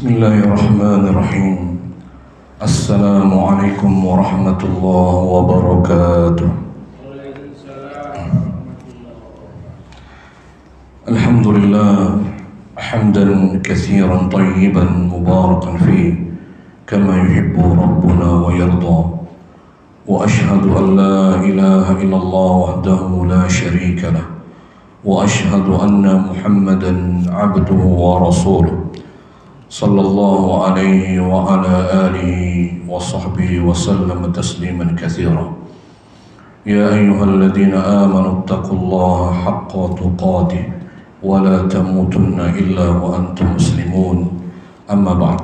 Bismillahirrahmanirrahim. Assalamualaikum warahmatullahi wabarakatuh. Alhamdulillah hamdan katsiran tayyiban mubarakan fi kama yuhibbu rabbuna wa yarda. Wa ashhadu an la ilaha illallah wahdahu la syarika lah. Wa ashhadu anna Muhammadan abduhu wa rasuluh. Sallallahu alaihi wa ala alihi wa sahbihi wa sallam tasliman katsira. Ya ayyuhalladzina amanu taqullaha haqqa tuqatih wa la tamutunna illa wa antum muslimun. Amma ba'd.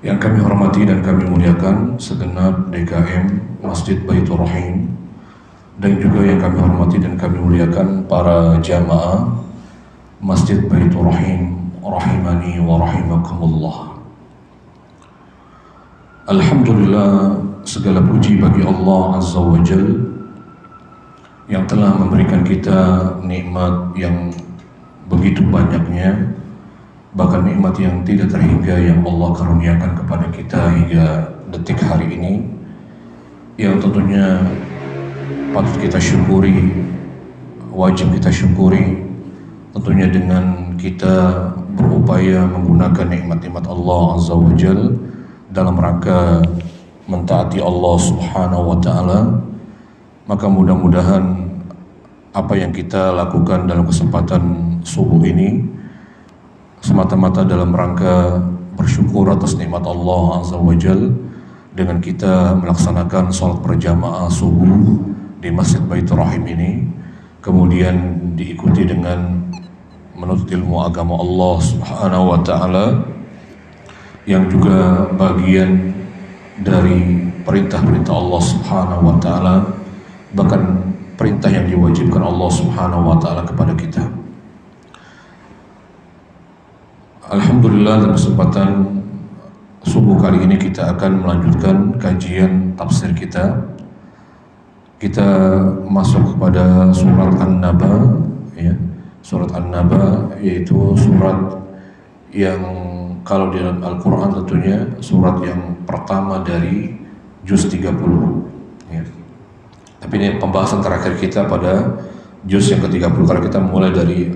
Yang kami hormati dan kami muliakan segenap DKM Masjid Baitur Rahim, dan juga yang kami hormati dan kami muliakan para jamaah Masjid Baitur Rahim rahimani wa rahimakumullah. Alhamdulillah, segala puji bagi Allah Azza wa Jal yang telah memberikan kita nikmat yang begitu banyaknya, bahkan nikmat yang tidak terhingga yang Allah karuniakan kepada kita hingga detik hari ini, yang tentunya patut kita syukuri, wajib kita syukuri, tentunya dengan kita berupaya menggunakan nikmat-nikmat Allah Azza wa Jal dalam rangka mentaati Allah Subhanahu wa Ta'ala. Maka mudah-mudahan apa yang kita lakukan dalam kesempatan subuh ini semata-mata dalam rangka bersyukur atas nikmat Allah Azza wa Jal, dengan kita melaksanakan sholat berjamaah subuh di Masjid Baitur Rahim ini, kemudian diikuti dengan menuntut ilmu agama Allah Subhanahu wa Ta'ala, yang juga bagian dari perintah-perintah Allah Subhanahu wa Ta'ala, bahkan perintah yang diwajibkan Allah Subhanahu wa Ta'ala kepada kita. Alhamdulillah, dalam kesempatan subuh kali ini kita akan melanjutkan kajian tafsir kita. Kita masuk kepada surat An-Naba, ya. Surat An-Naba yaitu surat yang kalau di dalam Al-Quran tentunya surat yang pertama dari juz 30, ya. Tapi ini pembahasan terakhir kita pada juz yang ke-30, kalau kita mulai dari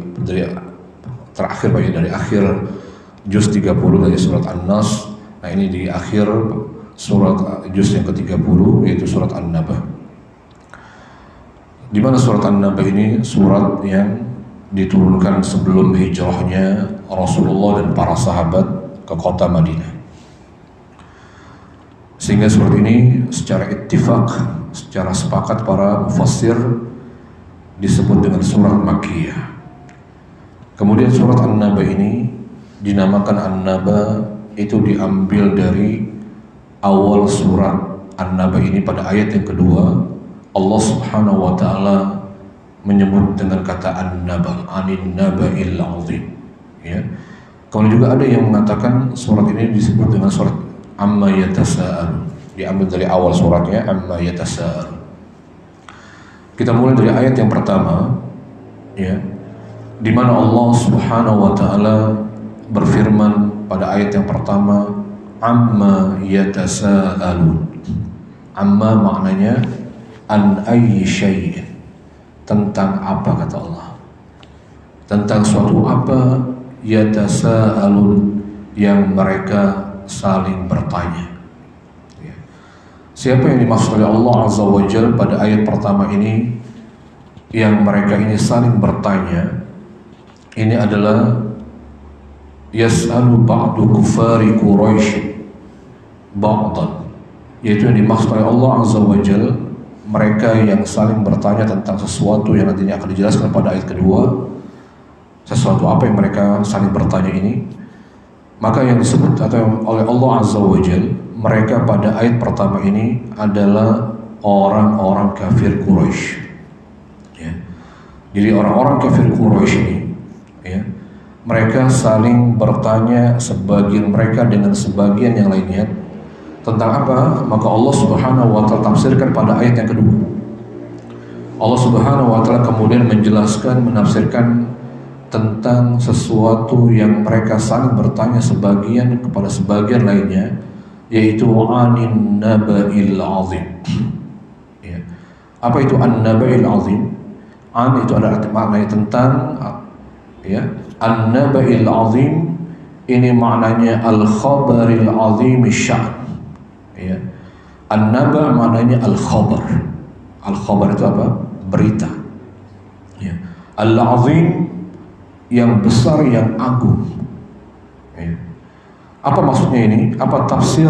terakhir, dari akhir juz 30 dari surat An-Nas. Nah, ini di akhir surat juz yang ke-30 yaitu surat An-Naba. Di mana surat An-Naba ini surat yang diturunkan sebelum hijrahnya Rasulullah dan para sahabat ke kota Madinah. Sehingga surat ini secara ittifaq, secara sepakat para mufassir disebut dengan surat Makkiyah. Kemudian surat An-Naba ini dinamakan An-Naba itu diambil dari awal surat An-Naba ini. Pada ayat yang kedua Allah Subhanahu wa Ta'ala menyebut dengan kata An-Naba, Anin Naba'il Azim, ya. Kemudian juga ada yang mengatakan surat ini disebut dengan surat Amma Yatasa'al, diambil dari awal suratnya Amma Yatasa'al. Kita mulai dari ayat yang pertama, ya, di mana Allah Subhanahu wa Ta'ala berfirman pada ayat yang pertama, Amma Yatasa'alun. Amma maknanya an ayyi syai'in, tentang apa, kata Allah, tentang suatu apa, yatasa'alun, yang mereka saling bertanya, ya. Siapa yang dimaksud oleh Allah Azza wa Jalla pada ayat pertama ini, yang mereka ini saling bertanya? Ini adalah yas'alu ba'du kufari Quraisy ba'dan, yaitu yang dimaksud oleh Allah Azza wa Jalla mereka yang saling bertanya tentang sesuatu yang nantinya akan dijelaskan pada ayat kedua. Sesuatu apa yang mereka saling bertanya ini? Maka yang disebut oleh Allah Azza wa Jal, mereka pada ayat pertama ini adalah orang-orang kafir Quraisy, ya. Jadi orang-orang kafir Quraisy ini, ya, mereka saling bertanya sebagian mereka dengan sebagian yang lainnya tentang apa? Maka Allah Subhanahu wa Ta'ala tafsirkan pada ayat yang kedua. Allah Subhanahu wa Ta'ala kemudian menjelaskan, menafsirkan tentang sesuatu yang mereka saling bertanya sebagian kepada sebagian lainnya, yaitu anin naba'il azim. Ya. Apa itu an-naba'il azim? An itu ada arti maknanya tentang, ya, an-naba'il azim ini maknanya al-khabaril azim sya'n. Ya. An-naba' maknanya al-khabar. Al-khabar itu apa? Berita. Ya. Al-azim yang besar, yang agung. Ya. Apa maksudnya ini? Apa tafsir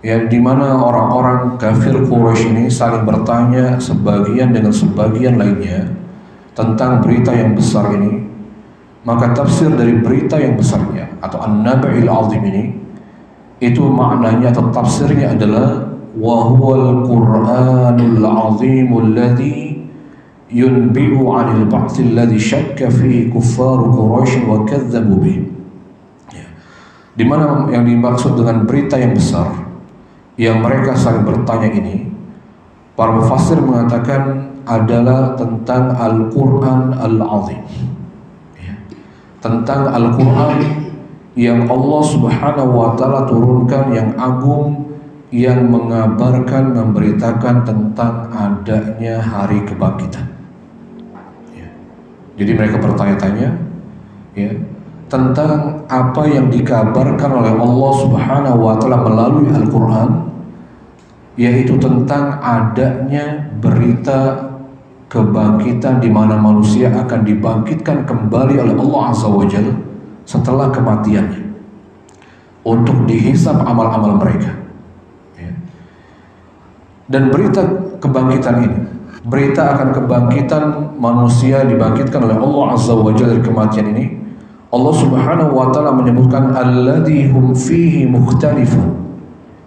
yang dimana orang-orang kafir Quraisy ini saling bertanya sebagian dengan sebagian lainnya tentang berita yang besar ini? Maka tafsir dari berita yang besarnya atau an-naba'il azim ini, itu maknanya atau tafsirnya adalah wa huwal Qur'anul azimul ladzi yunbi'u 'anil ba'tsil ladzi syakka fihi kuffaru Quraisy wa kadzdzabu bih. Ya. Di mana yang dimaksud dengan berita yang besar yang mereka saling bertanya ini, para mufassir mengatakan adalah tentang Al-Qur'an Al-Azim. Ya. Tentang Al-Qur'an yang Allah Subhanahu wa taala turunkan, yang agung, yang mengabarkan, memberitakan tentang adanya hari kebangkitan. Jadi mereka bertanya-tanya, ya, tentang apa yang dikabarkan oleh Allah Subhanahu wa taala melalui Al-Qur'an, yaitu tentang adanya berita kebangkitan di mana manusia akan dibangkitkan kembali oleh Allah Azza wa Jalla setelah kematiannya untuk dihisab amal-amal mereka. Ya. Dan berita kebangkitan ini, berita akan kebangkitan manusia dibangkitkan oleh Allah Azza wa Jalla dari kematian ini, Allah Subhanahu wa taala menyebutkan alladzi hum fihi mukhtalifun,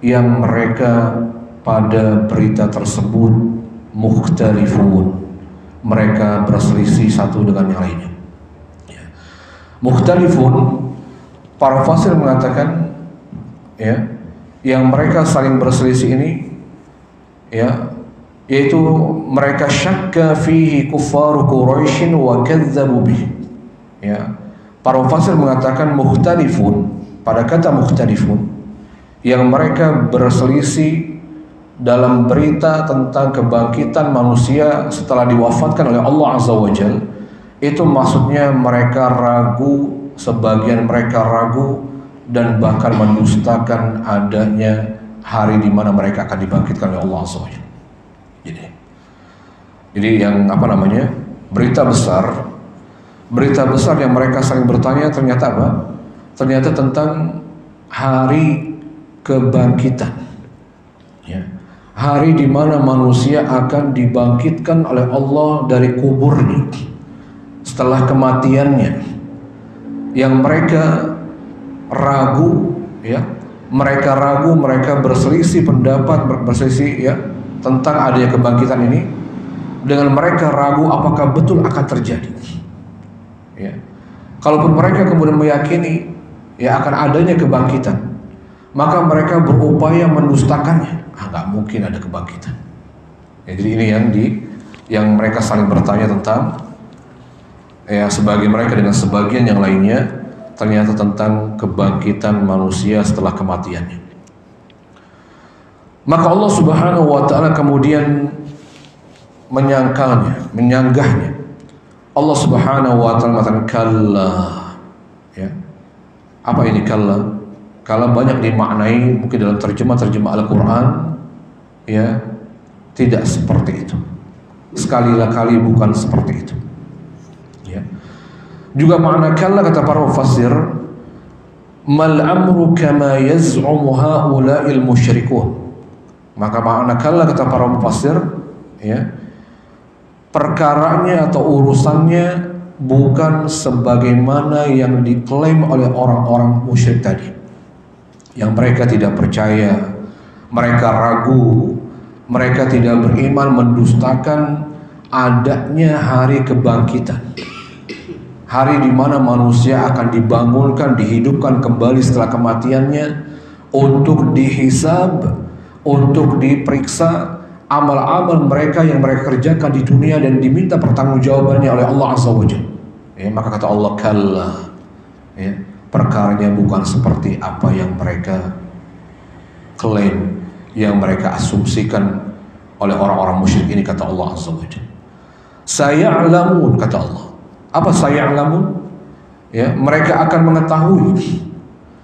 yang mereka pada berita tersebut mukhtalifun, mereka berselisih satu dengan yang lainnya. Ya. Mukhtalifun, para fasir mengatakan, ya, yang mereka saling berselisih ini, ya, yaitu mereka syakka fihi kuffaru Quraisy wa kadzdzabu bih. Ya. Para mufassir mengatakan mukhtalifun, pada kata mukhtalifun, yang mereka berselisih dalam berita tentang kebangkitan manusia setelah diwafatkan oleh Allah Azza wa Jalla, itu maksudnya mereka ragu, sebagian mereka ragu dan bahkan mendustakan adanya hari di mana mereka akan dibangkitkan oleh Allah Azza wa Jalla. Jadi yang apa namanya, berita besar yang mereka saling bertanya ternyata apa? Ternyata tentang hari kebangkitan. Ya. Hari di mana manusia akan dibangkitkan oleh Allah dari kuburnya setelah kematiannya. Yang mereka ragu, ya, mereka berselisih pendapat, berselisih, ya, tentang adanya kebangkitan ini. Dengan mereka ragu apakah betul akan terjadi. Ya. Kalaupun mereka kemudian meyakini, ya, akan adanya kebangkitan, maka mereka berupaya mendustakannya. Nggak mungkin ada kebangkitan. Ya, jadi ini yang mereka saling bertanya tentang, ya, sebagian mereka dengan sebagian yang lainnya, ternyata tentang kebangkitan manusia setelah kematiannya. Maka Allah Subhanahu wa taala kemudian menyanggahnya. Allah Subhanahu wa taala mengatakan kalla. Ya. Apa ini kalla? Kalla banyak dimaknai mungkin dalam terjemah Al-Qur'an, ya, tidak seperti itu. Sekali-kali bukan seperti itu. Ya. Juga makna kalla kata para mufassir, mal amru kama yaz'umu haula'il musyrikun. Maka makna kalla kata para mufassir, ya, perkaranya atau urusannya bukan sebagaimana yang diklaim oleh orang-orang musyrik tadi, yang mereka tidak percaya, mereka ragu, mereka tidak beriman, mendustakan adanya hari kebangkitan, hari di mana manusia akan dibangunkan, dihidupkan kembali setelah kematiannya untuk dihisab, untuk diperiksa amal-amal mereka yang mereka kerjakan di dunia dan diminta pertanggungjawabannya oleh Allah Azza wa Jalla. Ya, maka kata Allah, kalla, ya, perkaranya bukan seperti apa yang mereka klaim, yang mereka asumsikan oleh orang-orang musyrik ini, kata Allah Azza wa Jalla. Saya'lamun, kata Allah. Apa saya'lamun? Ya, mereka akan mengetahui.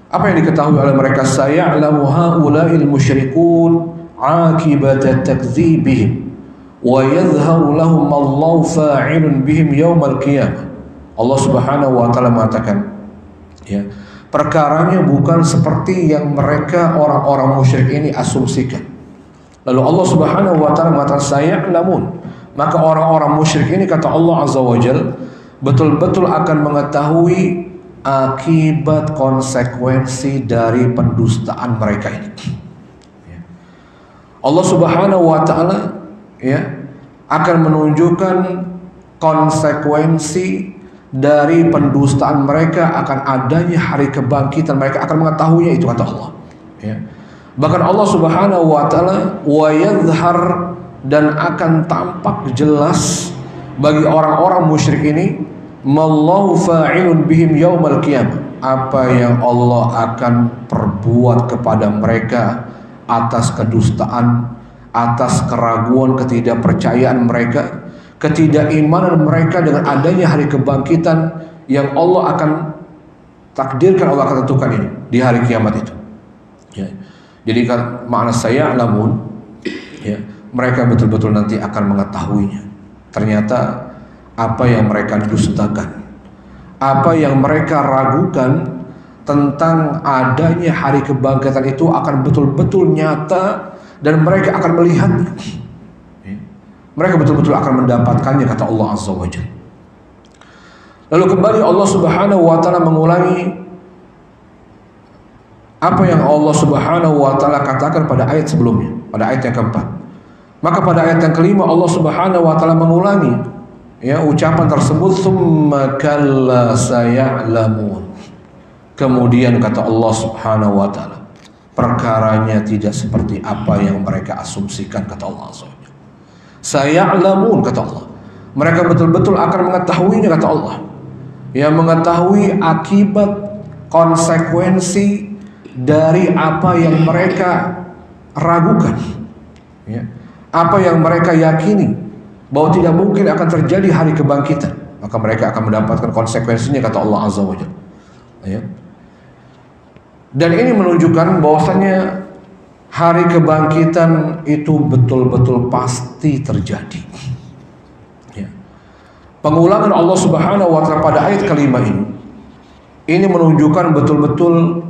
Apa yang diketahui oleh mereka? Saya'lamu haula'il musyrikun akibat takdzibihim wa yadhharu lahum Allahu fa'ilun bihim yaumal qiyamah. Allah Subhanahu wa taala mengatakan, ya, perkaranya bukan seperti yang mereka orang-orang musyrik ini asumsikan. Lalu Allah Subhanahu wa taala mengatakan saya'lamun, maka orang-orang musyrik ini, kata Allah Azza wa Jalla, betul-betul akan mengetahui akibat konsekuensi dari pendustaan mereka ini. Allah Subhanahu wa taala, ya, akan menunjukkan konsekuensi dari pendustaan mereka, akan adanya hari kebangkitan, mereka akan mengetahuinya, itu kata Allah. Ya. Bahkan Allah Subhanahu wa taala wa yadhhar, dan akan tampak jelas bagi orang-orang musyrik ini, mallahu fa'ilun bihim yaumal qiyamah, apa yang Allah akan perbuat kepada mereka atas kedustaan, atas keraguan, ketidakpercayaan mereka, ketidakimanan mereka dengan adanya hari kebangkitan yang Allah akan takdirkan, Allah akan tentukan ini di hari kiamat itu. Ya. Jadi kan makna saya'lamun, ya, mereka betul-betul nanti akan mengetahuinya. Ternyata apa yang mereka dustakan, apa yang mereka ragukan tentang adanya hari kebangkitan itu akan betul-betul nyata, dan mereka akan melihatnya. Mereka betul-betul akan mendapatkannya, kata Allah Azza wa Jalla. Lalu kembali Allah Subhanahu wa taala mengulangi apa yang Allah Subhanahu wa taala katakan pada ayat sebelumnya, pada ayat yang keempat. Maka pada ayat yang kelima Allah Subhanahu wa taala mengulangi, ya, ucapan tersebut, tsumma kalla saya'lamun. Kemudian kata Allah Subhanahu wa taala, perkaranya tidak seperti apa yang mereka asumsikan, kata Allah Azza wa Jalla. Saya'lamun, kata Allah, mereka betul-betul akan mengetahuinya, kata Allah. Ya, mengetahui akibat konsekuensi dari apa yang mereka ragukan, ya, apa yang mereka yakini bahwa tidak mungkin akan terjadi hari kebangkitan, maka mereka akan mendapatkan konsekuensinya, kata Allah Azza wa Jalla. Ya. Dan ini menunjukkan bahwasanya hari kebangkitan itu betul-betul pasti terjadi. Ya. Pengulangan Allah Subhanahu wa taala pada ayat kelima ini menunjukkan betul-betul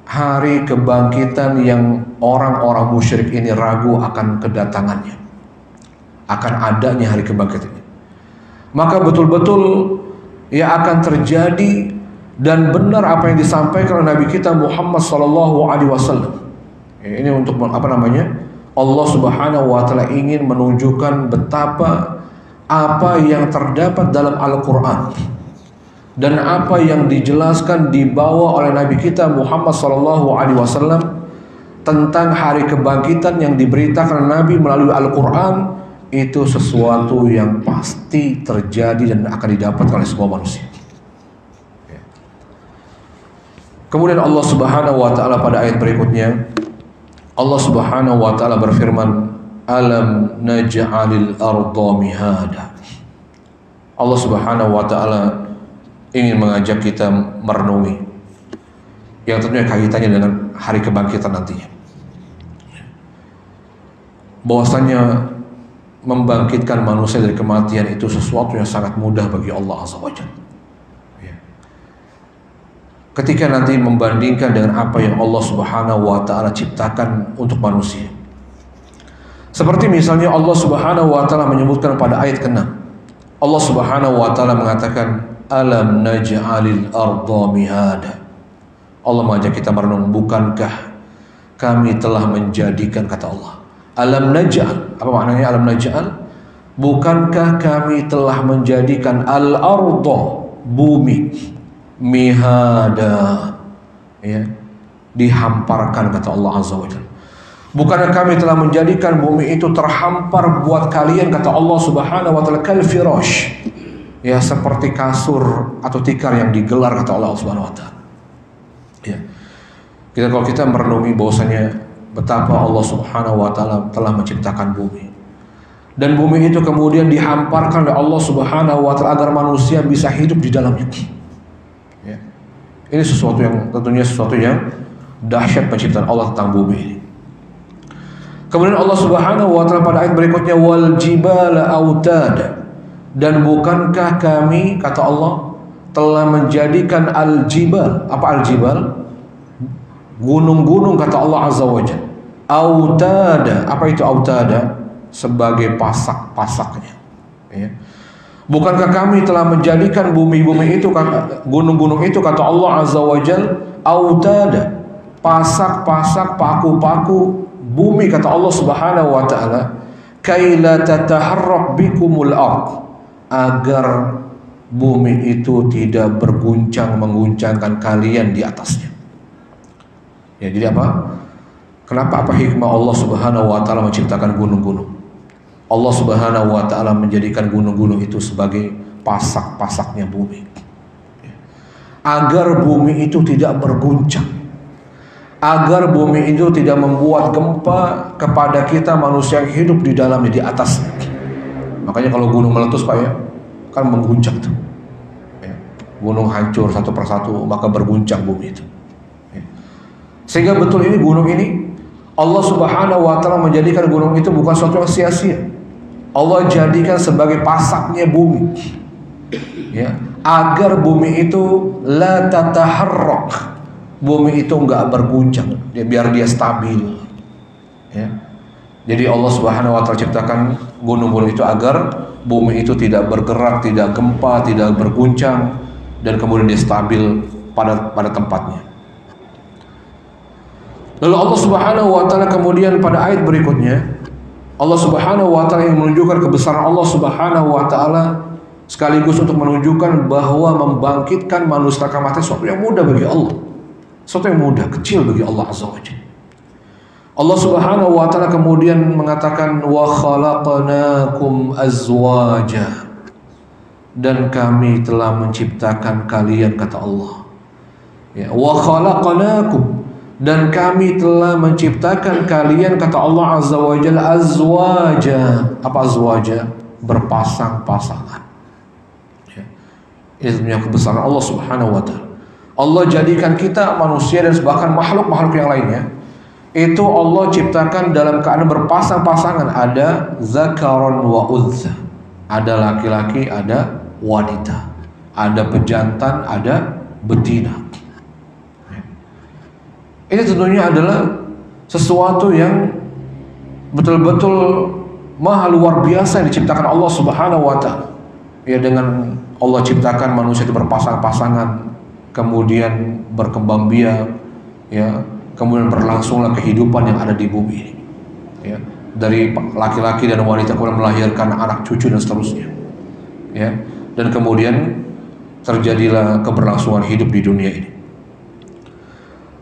hari kebangkitan yang orang-orang musyrik ini ragu akan kedatangannya, akan adanya hari kebangkitan. Maka betul-betul ya akan terjadi, dan benar apa yang disampaikan oleh Nabi kita Muhammad sallallahu alaihi wasallam. Ini untuk apa namanya? Allah Subhanahu wa taala ingin menunjukkan betapa apa yang terdapat dalam Al-Qur'an dan apa yang dijelaskan dibawa oleh Nabi kita Muhammad sallallahu alaihi wasallam tentang hari kebangkitan yang diberitakan Nabi melalui Al-Qur'an itu sesuatu yang pasti terjadi dan akan didapatkan oleh semua manusia. Kemudian Allah Subhanahu wa taala pada ayat berikutnya, Allah Subhanahu wa taala berfirman, alam naj'alil arda mihada. Allah Subhanahu wa taala ingin mengajak kita merenungi yang tentunya kaitannya dengan hari kebangkitan nantinya. Bahwasanya membangkitkan manusia dari kematian itu sesuatu yang sangat mudah bagi Allah Azza wa Jalla. Ketika nanti membandingkan dengan apa yang Allah Subhanahu wa taala ciptakan untuk manusia. Seperti misalnya Allah Subhanahu wa taala menyebutkan pada ayat ke-6. Allah Subhanahu wa taala mengatakan, alam naj'alil arda mihada. Allah mengajak kita merenung, bukankah kami telah menjadikan, kata Allah. Alam naj'al, apa maknanya alam naj'al? Bukankah kami telah menjadikan al-arda, bumi, mihada, ya, dihamparkan, kata Allah Azza wa Jalla. Bukankah kami telah menjadikan bumi itu terhampar buat kalian, kata Allah Subhanahu wa taala, kal firash, ya seperti kasur atau tikar yang digelar, kata Allah Subhanahu wa taala. Ya. Kalau kita merenungi bahwasanya betapa Allah Subhanahu wa taala telah menciptakan bumi. Dan bumi itu kemudian dihamparkan oleh Allah Subhanahu wa taala agar manusia bisa hidup di dalamnya. Ya. Ini tentunya sesuatu yang dahsyat penciptaan Allah tentang bumi ini. Kemudian Allah Subhanahu wa taala pada ayat berikutnya, wal jibala autada, dan bukankah kami, kata Allah, telah menjadikan al-jibal. Apa al-jibal? Gunung-gunung, kata Allah Azza wa Jalla. Autada, apa itu autada? Sebagai pasak-pasaknya. Ya. Bukankah kami telah menjadikan bumi-bumi itu, gunung-gunung itu, kata Allah Azza wa Jalla, autada, pasak-pasak, paku-paku bumi, kata Allah Subhanahu wa taala, kaila tataharrak bikumul ard, agar bumi itu tidak berguncang mengguncangkan kalian di atasnya. Ya, jadi apa? Kenapa, apa hikmah Allah Subhanahu wa taala menciptakan gunung-gunung? Allah Subhanahu wa taala menjadikan gunung-gunung itu sebagai pasak-pasaknya bumi, agar bumi itu tidak berguncang, agar bumi itu tidak membuat gempa kepada kita manusia yang hidup di dalamnya, di atasnya. Makanya kalau gunung meletus, Pak, ya, kan mengguncang tuh. Ya. Gunung hancur satu persatu, maka berguncang bumi itu. Ya. Sehingga betul ini gunung ini, Allah Subhanahu wa taala menjadikan gunung itu bukan sesuatu yang sia-sia. Allah jadikan sebagai pasaknya bumi. Ya, agar bumi itu la tataharrak, bumi itu enggak berguncang, biar dia stabil. Ya. Jadi Allah Subhanahu wa taala ciptakan gunung-gunung itu agar bumi itu tidak bergerak, tidak gempa, tidak berguncang, dan kemudian dia stabil pada tempatnya. Lalu Allah Subhanahu wa taala kemudian pada ayat berikutnya, Allah Subhanahu wa taala yang menunjukkan kebesaran Allah Subhanahu wa taala, sekaligus untuk menunjukkan bahwa membangkitkan manusia mati sesuatu yang mudah bagi Allah. Sesuatu yang mudah, kecil bagi Allah Azza wa Jalla. Allah Subhanahu wa taala kemudian mengatakan, wa khalaqnakum azwaja, dan kami telah menciptakan kalian, kata Allah. Ya, wa khalaqnakum, dan kami telah menciptakan kalian, kata Allah Azza wa Jalla, azwaja. Apa azwaja? Berpasang-pasangan. Ya. Ini sebenarnya kebesaran Allah Subhanahu wa taala. Allah jadikan kita manusia dan bahkan makhluk-makhluk yang lainnya itu Allah ciptakan dalam keadaan berpasang-pasangan. Ada zakaron wa untha, ada laki-laki, ada wanita, ada pejantan, ada betina. Ini tentunya adalah sesuatu yang betul-betul maha luar biasa yang diciptakan Allah Subhanahu wa taala. Ya, dengan Allah ciptakan manusia itu berpasang-pasangan, kemudian berkembang biak, ya, kemudian berlangsunglah kehidupan yang ada di bumi ini. Ya, dari laki-laki dan wanita kemudian melahirkan anak cucu dan seterusnya. Ya, dan kemudian terjadilah keberlangsungan hidup di dunia ini.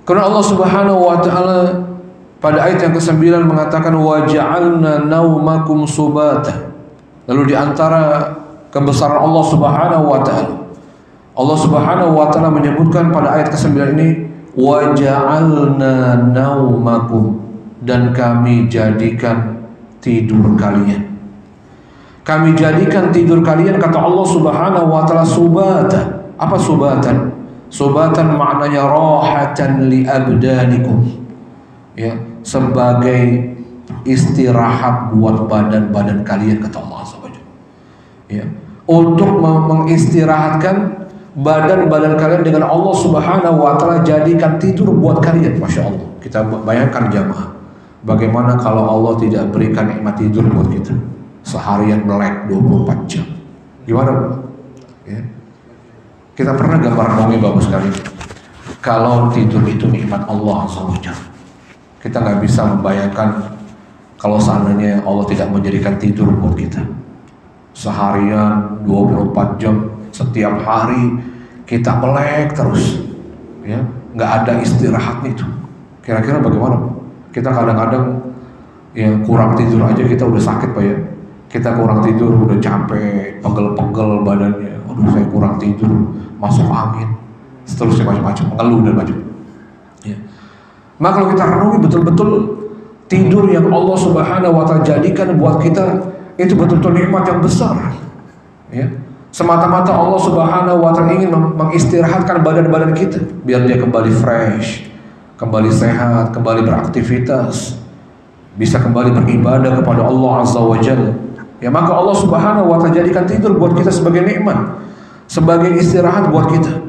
Karena Allah Subhanahu wa taala pada ayat yang ke-9 mengatakan, wa ja'alna naumakum subata. Lalu di antara kebesaran Allah Subhanahu wa taala, Allah Subhanahu wa taala menyebutkan pada ayat ke-9 ini, wa ja'alna naumakum, dan kami jadikan tidur kalian. Kami jadikan tidur kalian, kata Allah Subhanahu wa taala, subata. Apa subatan? Subatan maknanya rahatan li abdanikum. Ya, sebagai istirahat buat badan-badan kalian, kata Allah Azza wa Jalla. Ya, untuk mengistirahatkan badan-badan kalian dengan Allah Subhanahu wa taala jadikan tidur buat kalian. Masya Allah. Kita bayangkan jamaah, bagaimana kalau Allah tidak berikan nikmat tidur buat kita seharian melek 24 jam. Gimana? Ya. Kita pernah gambar renungi bagus sekali. Kalau tidur itu nikmat Allah Azza wa Jalla, kita nggak bisa membayangkan kalau seandainya Allah tidak menjadikan tidur buat kita seharian 24 jam, setiap hari kita melek terus, ya, nggak ada istirahatnya itu. Kira-kira bagaimana? Kita kadang-kadang kurang tidur aja kita udah sakit, Pak, ya. Kita kurang tidur udah capek, pegel-pegel badannya, aduh saya kurang tidur, masuk angin, seterusnya macam-macam, mengeluh dan macam. Ya. Maka kalau kita renungi betul-betul tidur yang Allah Subhanahu wa Ta'ala jadikan buat kita itu betul-betul nikmat yang besar. Ya. Semata-mata Allah Subhanahu wa Ta'ala ingin mengistirahatkan badan-badan kita biar dia kembali fresh, kembali sehat, kembali beraktivitas, bisa kembali beribadah kepada Allah Azza wa Jalla. Ya, maka Allah Subhanahu wa Ta'ala jadikan tidur buat kita sebagai nikmat, sebagai istirahat buat kita.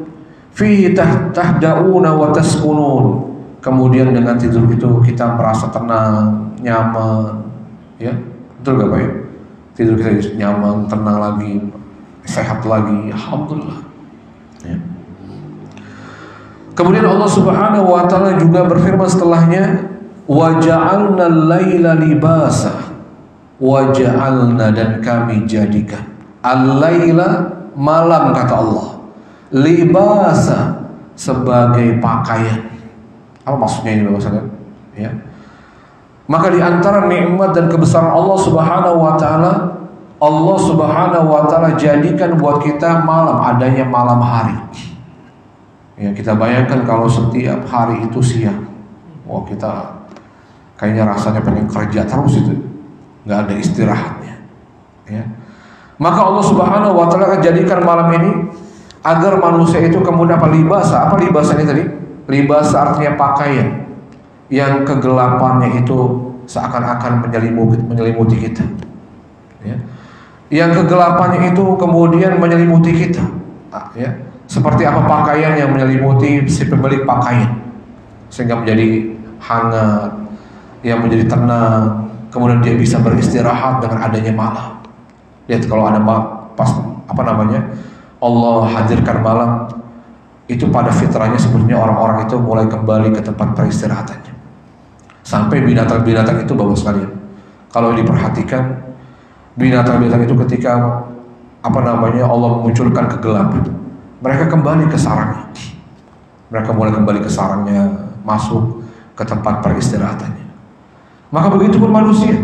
Fihi tahdauna wa taskunun. Kemudian dengan tidur itu kita merasa tenang, nyaman, ya. Betul gak Pak ya? Tidur kita nyaman, tenang lagi, sehat lagi, alhamdulillah. Ya. Kemudian Allah Subhanahu wa Ta'ala juga berfirman setelahnya, wa ja'alna al-laila libasa, wa ja'alna, dan kami jadikan al-laila, malam kata Allah, libasa, sebagai pakaian. Apa maksudnya ini Bapak Saudara? Ya. Maka di antara nikmat dan kebesaran Allah Subhanahu wa Ta'ala, Allah Subhanahu wa Ta'ala jadikan buat kita malam, adanya malam hari. Ya, kita bayangkan kalau setiap hari itu siang, wah kita kayaknya rasanya pengen kerja terus itu, nggak ada istirahatnya. Ya. Maka Allah Subhanahu wa Ta'ala akan jadikan malam ini agar manusia itu kemudian apa libasa? Apa libasa ini tadi? Libasa artinya pakaian yang kegelapannya itu seakan-akan menyelimuti kita. Ya. Yang kegelapannya itu kemudian menyelimuti kita. Ya. Seperti apa pakaian yang menyelimuti si pemilik pakaian sehingga menjadi hangat, yang menjadi tenang, kemudian dia bisa beristirahat dengan adanya malam. Lihat kalau ada pas Allah hadirkan malam, itu pada fitrahnya sebetulnya orang-orang itu mulai kembali ke tempat peristirahatannya. Sampai binatang-binatang itu Bapak sekalian, kalau diperhatikan binatang-binatang itu ketika Allah memunculkan kegelapan, mereka kembali ke sarangnya. Mereka mulai kembali ke sarangnya, masuk ke tempat peristirahatannya. Maka begitu pun manusia.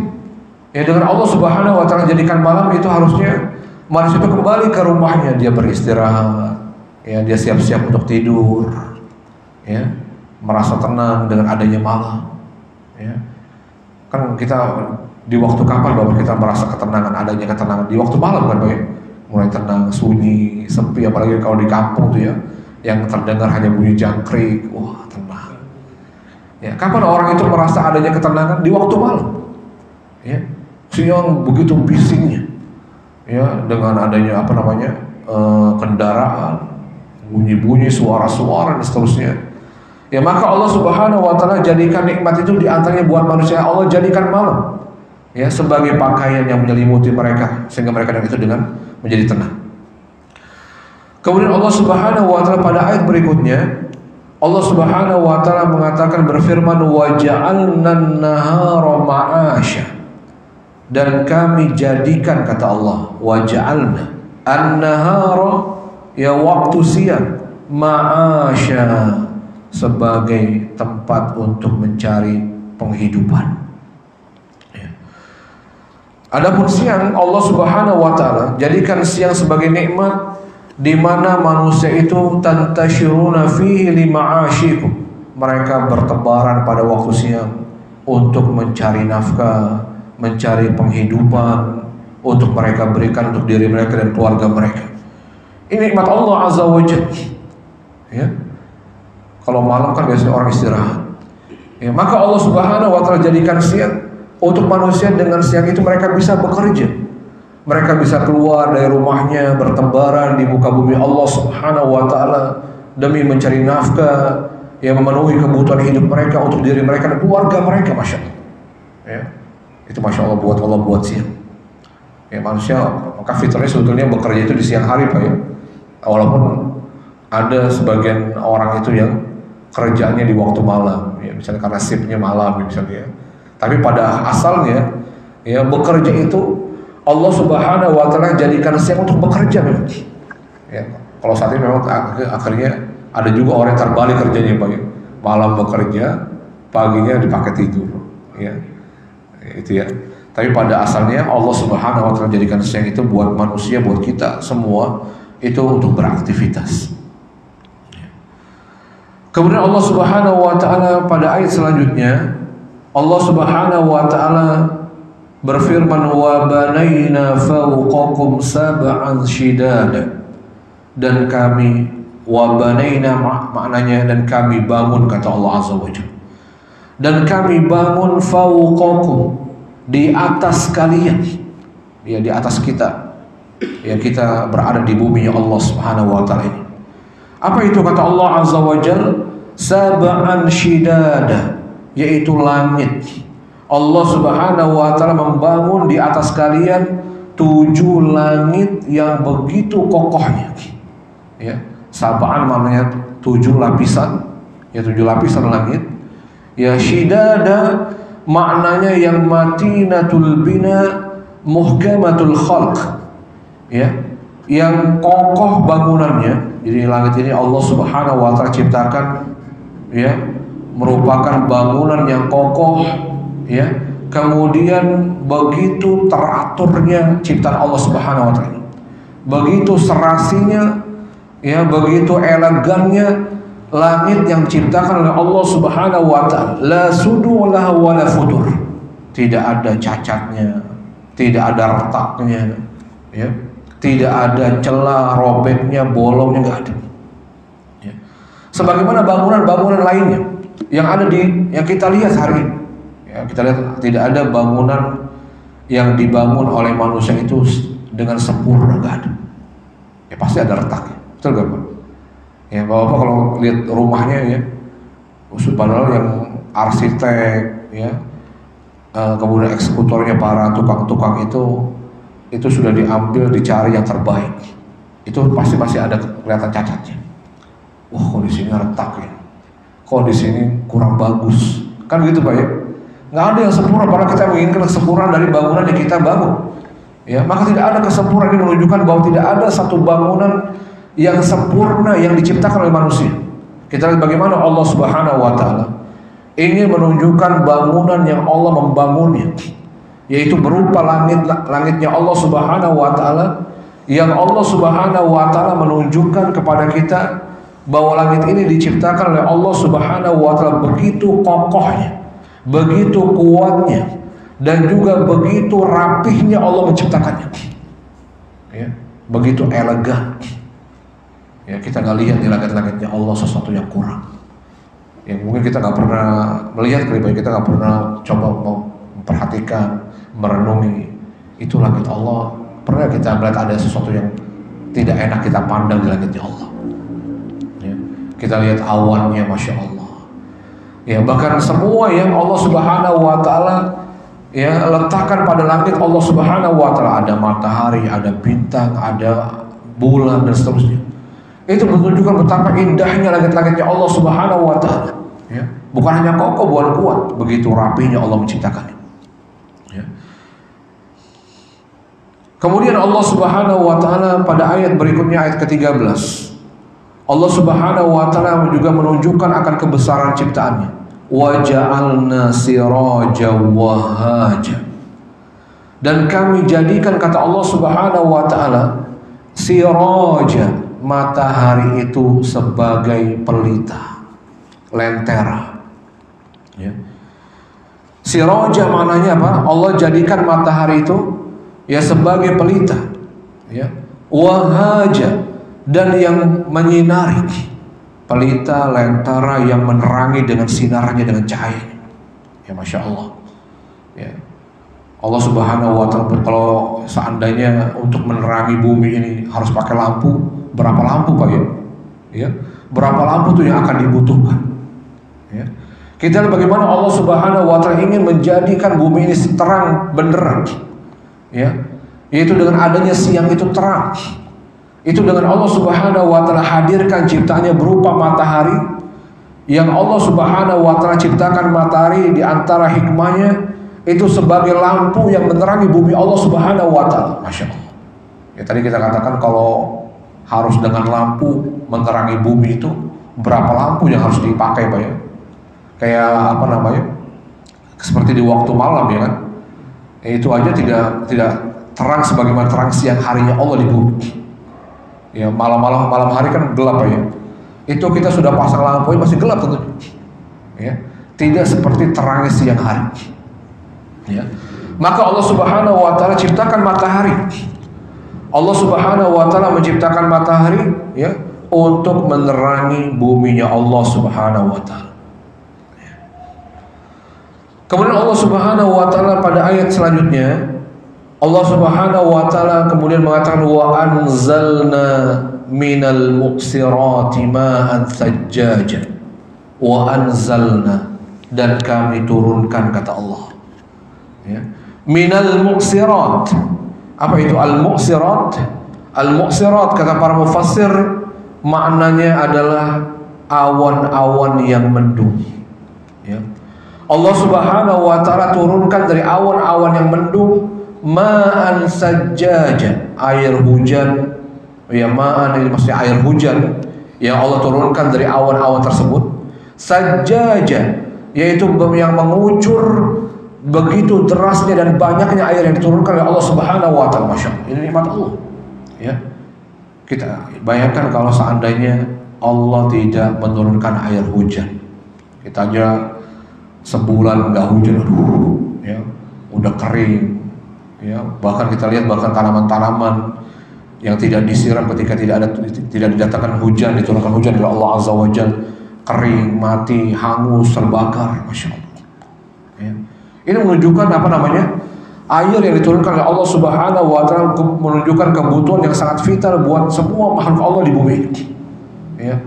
Ya, dengan Allah Subhanahu wa Ta'ala jadikan malam itu harusnya manusia itu kembali ke rumahnya, dia beristirahat, ya, dia siap-siap untuk tidur, ya, merasa tenang dengan adanya malam. Ya. Kan kita di waktu kapan Bapak kita merasa ketenangan, adanya ketenangan di waktu malam kan Pak ya? Mulai tenang, sunyi, sepi, apalagi kalau di kampung tuh ya, yang terdengar hanya bunyi jangkrik, wah tenang. Ya, kapan orang itu merasa adanya ketenangan? Di waktu malam. Ya, siang begitu bisingnya, ya, dengan adanya kendaraan, bunyi-bunyi, suara-suara dan seterusnya. Ya, maka Allah Subhanahu wa Ta'ala jadikan nikmat itu diantaranya buat manusia. Allah jadikan malam, ya, sebagai pakaian yang menyelimuti mereka sehingga mereka dengan itu menjadi tenang. Kemudian Allah Subhanahu wa Ta'ala pada ayat berikutnya, Allah Subhanahu wa Ta'ala mengatakan, berfirman, wa ja'alna an-nahara ma'asya, dan kami jadikan, kata Allah, wa ja'alna an-nahara, ya, waktu siang, ma'asya, sebagai tempat untuk mencari penghidupan. Ya. Adapun siang, Allah Subhanahu wa Ta'ala jadikan siang sebagai nikmat di mana manusia itu tantashiruna fihi lima'asyikum. Mereka bertebaran pada waktu siang untuk mencari nafkah, mencari penghidupan untuk mereka berikan untuk diri mereka dan keluarga mereka. Ini nikmat Allah Azza wa Jalla. Ya. Kalau malam kan biasanya orang istirahat. Ya, maka Allah Subhanahu wa Ta'ala jadikan siang untuk manusia. Dengan siang itu mereka bisa bekerja. Mereka bisa keluar dari rumahnya, bertebaran di muka bumi Allah Subhanahu wa Ta'ala demi mencari nafkah yang memenuhi kebutuhan hidup mereka untuk diri mereka dan keluarga mereka, Masya Allah. Ya. Itu Masya Allah buat siang. Ya, manusia maka fitrahnya sebetulnya bekerja itu di siang hari Pak ya. Walaupun ada sebagian orang itu yang kerjaannya di waktu malam, ya, misalnya karena shiftnya malam misalnya. Tapi pada asalnya, ya, bekerja itu Allah Subhanahu wa Ta'ala jadikan siang untuk bekerja. Ya, kalau saat ini memang akhirnya ada juga orang yang terbalik kerjanya Pak ya. Malam bekerja, paginya dipakai tidur. Ya, itu ya. Tapi pada asalnya Allah Subhanahu wa taala jadikan siang itu buat manusia, buat kita semua itu untuk beraktivitas. Kemudian Allah Subhanahu wa taala pada ayat selanjutnya, Allah Subhanahu wa taala berfirman, wa banaina fawqakum sab'an shidada. Dan kami, wa banaina maknanya dan kami bangun, kata Allah Azza wa Jalla. Dan kami bangun fawqakum, di atas kalian, ya di atas kita, ya kita berada di bumi Allah Subhanahu wa taala ini. Apa itu kata Allah Azza wa Jalla? Sab'an shidada, yaitu langit. Allah Subhanahu wa taala membangun di atas kalian 7 langit yang begitu kokohnya. Ya, sab'an maknanya 7 lapisan, ya 7 lapisan langit. Ya, shidada maknanya yang matinatul bina muhkamatul khalq, ya, yang kokoh bangunannya. Jadi langit ini Allah Subhanahu wa taala ciptakan, ya, merupakan bangunan yang kokoh, ya. Kemudian begitu teraturnya ciptaan Allah Subhanahu wa taala. Begitu serasinya, ya, begitu elegannya langit yang diciptakan oleh Allah Subhanahu wa taala. La sudu laha wa la futur. Tidak ada cacatnya, tidak ada retaknya, ya. Tidak ada celah, robeknya, bolongnya, enggak ada. Ya. Sebagaimana bangunan-bangunan lainnya yang ada yang kita lihat hari ini. Ya, kita lihat tidak ada bangunan yang dibangun oleh manusia itu dengan sempurna, enggak ada. Ya pasti ada retaknya. Betul enggak, Pak? Ya, Bapak kalau lihat rumahnya, ya, padahal yang arsitek, ya, kemudian eksekutornya para tukang-tukang itu sudah diambil, dicari yang terbaik. Itu pasti masih ada kelihatan cacatnya. Wah, kok di sini retak ya? Kok di sini kurang bagus? Kan gitu, Pak, ya? Nggak ada yang sempurna, padahal kita menginginkan kesempurnaan dari bangunan yang kita bangun. Ya, maka tidak ada kesempurnaan yang menunjukkan bahwa tidak ada satu bangunan yang sempurna yang diciptakan oleh manusia. Kita lihat bagaimana Allah Subhanahu wa taala ingin menunjukkan bangunan yang Allah membangunnya, yaitu berupa langitnya Allah Subhanahu wa taala, yang Allah Subhanahu wa taala menunjukkan kepada kita bahwa langit ini diciptakan oleh Allah Subhanahu wa taala begitu kokohnya, begitu kuatnya, dan juga begitu rapihnya Allah menciptakannya. Ya, begitu elegan. Ya, kita nggak lihat di langit-langitnya Allah sesuatu yang kurang. Ya, mungkin kita nggak pernah melihat, kita nggak pernah coba memperhatikan, merenungi itu langit Allah. Pernah kita melihat ada sesuatu yang tidak enak kita pandang di langitnya Allah. Ya, kita lihat awannya, masya Allah. Ya, bahkan semua yang Allah Subhanahu wa taala, ya, letakkan pada langit Allah Subhanahu wa taala, ada matahari, ada bintang, ada bulan dan seterusnya. Itu menunjukkan betapa indahnya langit-langitnya Allah Subhanahu wa taala. Ya, bukan hanya kokoh, bukan kuat, begitu rapinya Allah menciptakannya. Ya. Kemudian Allah Subhanahu wa taala pada ayat berikutnya, ayat ke-13, Allah Subhanahu wa taala juga menunjukkan akan kebesaran ciptaannya. Wa ja'alna sirajan wahaja. Dan kami jadikan, kata Allah Subhanahu wa taala, siraja, matahari itu sebagai pelita, lentera. Ya. Siraja maknanya apa? Allah jadikan matahari itu, ya, sebagai pelita, ya. Wahaja, dan yang menyinari. Pelita, lentera yang menerangi dengan sinarnya, dengan cahayanya. Ya, masya Allah. Ya. Allah Subhanahu wa taala, kalau seandainya untuk menerangi bumi ini harus pakai lampu, berapa lampu, Pak, ya? Ya, berapa lampu tuh yang akan dibutuhkan? Ya. Kita lihat bagaimana Allah Subhanahu wa taala ingin menjadikan bumi ini terang benderang. Ya. Yaitu dengan adanya siang itu terang. Itu dengan Allah Subhanahu wa taala hadirkan ciptaannya berupa matahari, yang Allah Subhanahu wa taala ciptakan matahari di antara hikmahnya itu sebagai lampu yang menerangi bumi Allah Subhanahu wa taala. Masya Allah. Ya, tadi kita katakan kalau harus dengan lampu menerangi bumi itu berapa lampu yang harus dipakai, Pak, ya? Kayak apa namanya? Seperti di waktu malam, ya kan? Itu aja tidak terang sebagaimana terang siang harinya Allah di bumi. Ya, malam hari kan gelap ya. Itu kita sudah pasang lampu masih gelap tentu. Ya, tidak seperti terangnya siang hari. Ya. Maka Allah Subhanahu wa taala ciptakan matahari. Allah Subhanahu wa taala menciptakan matahari ya untuk menerangi buminya Allah Subhanahu wa taala. Kemudian Allah Subhanahu wa taala pada ayat selanjutnya Allah Subhanahu wa taala kemudian mengatakan wa anzalna minal muqsirati ma'an thajjaja wa anzalna, dan kami turunkan kata Allah ya, minal muqsirat. Apa itu al-muqsirat? Al-muqsirat kata para mufassir maknanya adalah awan-awan yang mendung ya. Allah Subhanahu wa taala turunkan dari awan-awan yang mendung ma'an sajjaja, air hujan ya. Ma'an ini maksudnya air hujan yang Allah turunkan dari awan-awan tersebut. Sajjaja yaitu yang mengucur begitu derasnya dan banyaknya air yang diturunkan oleh Allah Subhanahu wa taala. Masya Allah, ini nikmat Allah ya. Kita bayangkan kalau seandainya Allah tidak menurunkan air hujan, kita aja sebulan nggak hujan, ya udah kering ya. Bahkan kita lihat bahkan tanaman-tanaman yang tidak disiram ketika tidak didatangkan hujan, diturunkan hujan oleh Allah Azza wa Jalla, kering, mati, hangus, terbakar. Masya Allah ya. Ini menunjukkan apa namanya, air yang diturunkan oleh Allah Subhanahu wa taala menunjukkan kebutuhan yang sangat vital buat semua makhluk Allah di bumi ya.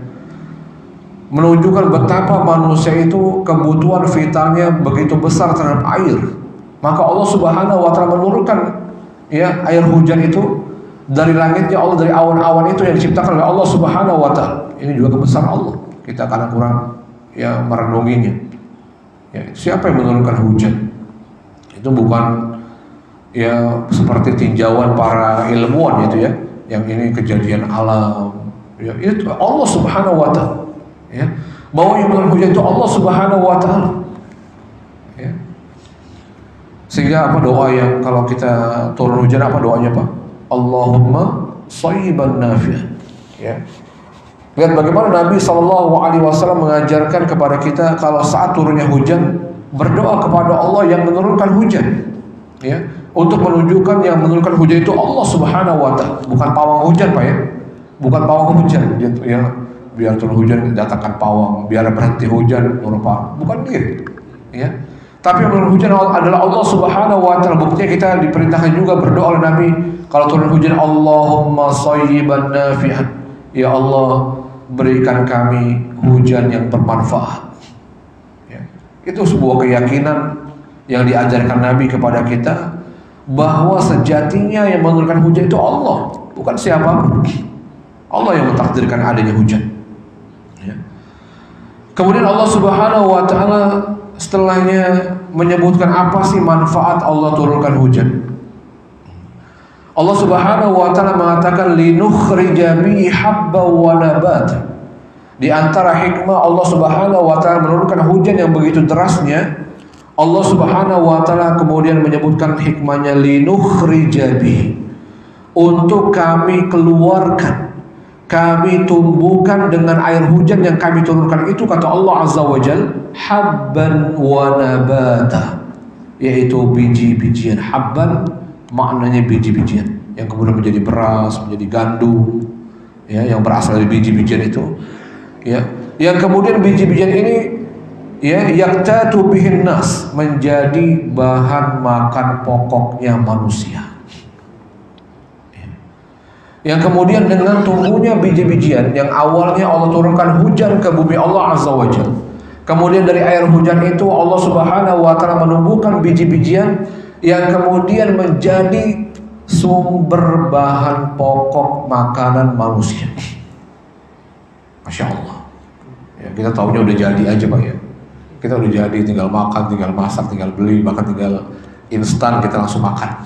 Menunjukkan betapa manusia itu kebutuhan vitalnya begitu besar terhadap air. Maka Allah Subhanahu wa taala menurunkan ya air hujan itu dari langitnya Allah, dari awan-awan itu yang diciptakan oleh Allah Subhanahu wa taala. Ini juga kebesaran Allah. Kita kadang kurang ya merenunginya. Ya, siapa yang menurunkan hujan? Itu bukan ya seperti tinjauan para ilmuwan itu ya, yang ini kejadian alam. Ya, itu Allah Subhanahu wa taala. Ya, bahwa yang menurunkan hujan itu Allah Subhanahu wa taala. Ya. Sehingga apa doa yang kalau kita turun hujan, apa doanya Pak? Allahumma shayyiban nafi'an. Ya. Lihat bagaimana Nabi SAW mengajarkan kepada kita kalau saat turunnya hujan berdoa kepada Allah yang menurunkan hujan. Ya, untuk menunjukkan yang menurunkan hujan itu Allah Subhanahu wa taala, bukan pawang hujan Pak ya. Bukan pawang hujan gitu ya. Biar turun hujan datangkan pawang, biar berhenti hujan turun pawang. Bukan dia. Ya. Tapi yang menurun hujan adalah Allah Subhanahu wa taala. Buktinya kita diperintahkan juga berdoa oleh Nabi kalau turun hujan, Allahumma shayyiban nafi'an. Ya Allah, berikan kami hujan yang bermanfaat. Ya. Itu sebuah keyakinan yang diajarkan Nabi kepada kita, bahwa sejatinya yang menurunkan hujan itu Allah, bukan siapapun. Allah yang mentakdirkan adanya hujan. Ya. Kemudian Allah Subhanahu wa taala setelahnya menyebutkan apa sih manfaat Allah turunkan hujan. Allah Subhanahu wa taala mengatakan linukhrija bihi habban wa nabata. Di antara hikmah Allah Subhanahu wa taala menurunkan hujan yang begitu derasnya, Allah Subhanahu wa taala kemudian menyebutkan hikmahnya linukhrija bihi, untuk kami keluarkan, kami tumbuhkan dengan air hujan yang kami turunkan itu, kata Allah Azza wa Jalla, habban wa nabata, yaitu biji-bijian. Habban maknanya biji-bijian yang kemudian menjadi beras, menjadi gandum ya, yang berasal dari biji-bijian itu ya, yang kemudian biji-bijian ini ya yaktatu bihin nas, menjadi bahan makan pokoknya manusia. Yang kemudian dengan tumbuhnya biji-bijian yang awalnya Allah turunkan hujan ke bumi Allah Azza wa Jalla, kemudian dari air hujan itu Allah Subhanahu wa taala menumbuhkan biji-bijian yang kemudian menjadi sumber bahan pokok makanan manusia. Masya Allah ya, kita tahunya udah jadi aja Pak ya. Kita udah jadi, tinggal makan, tinggal masak, tinggal beli, bahkan tinggal instan kita langsung makan.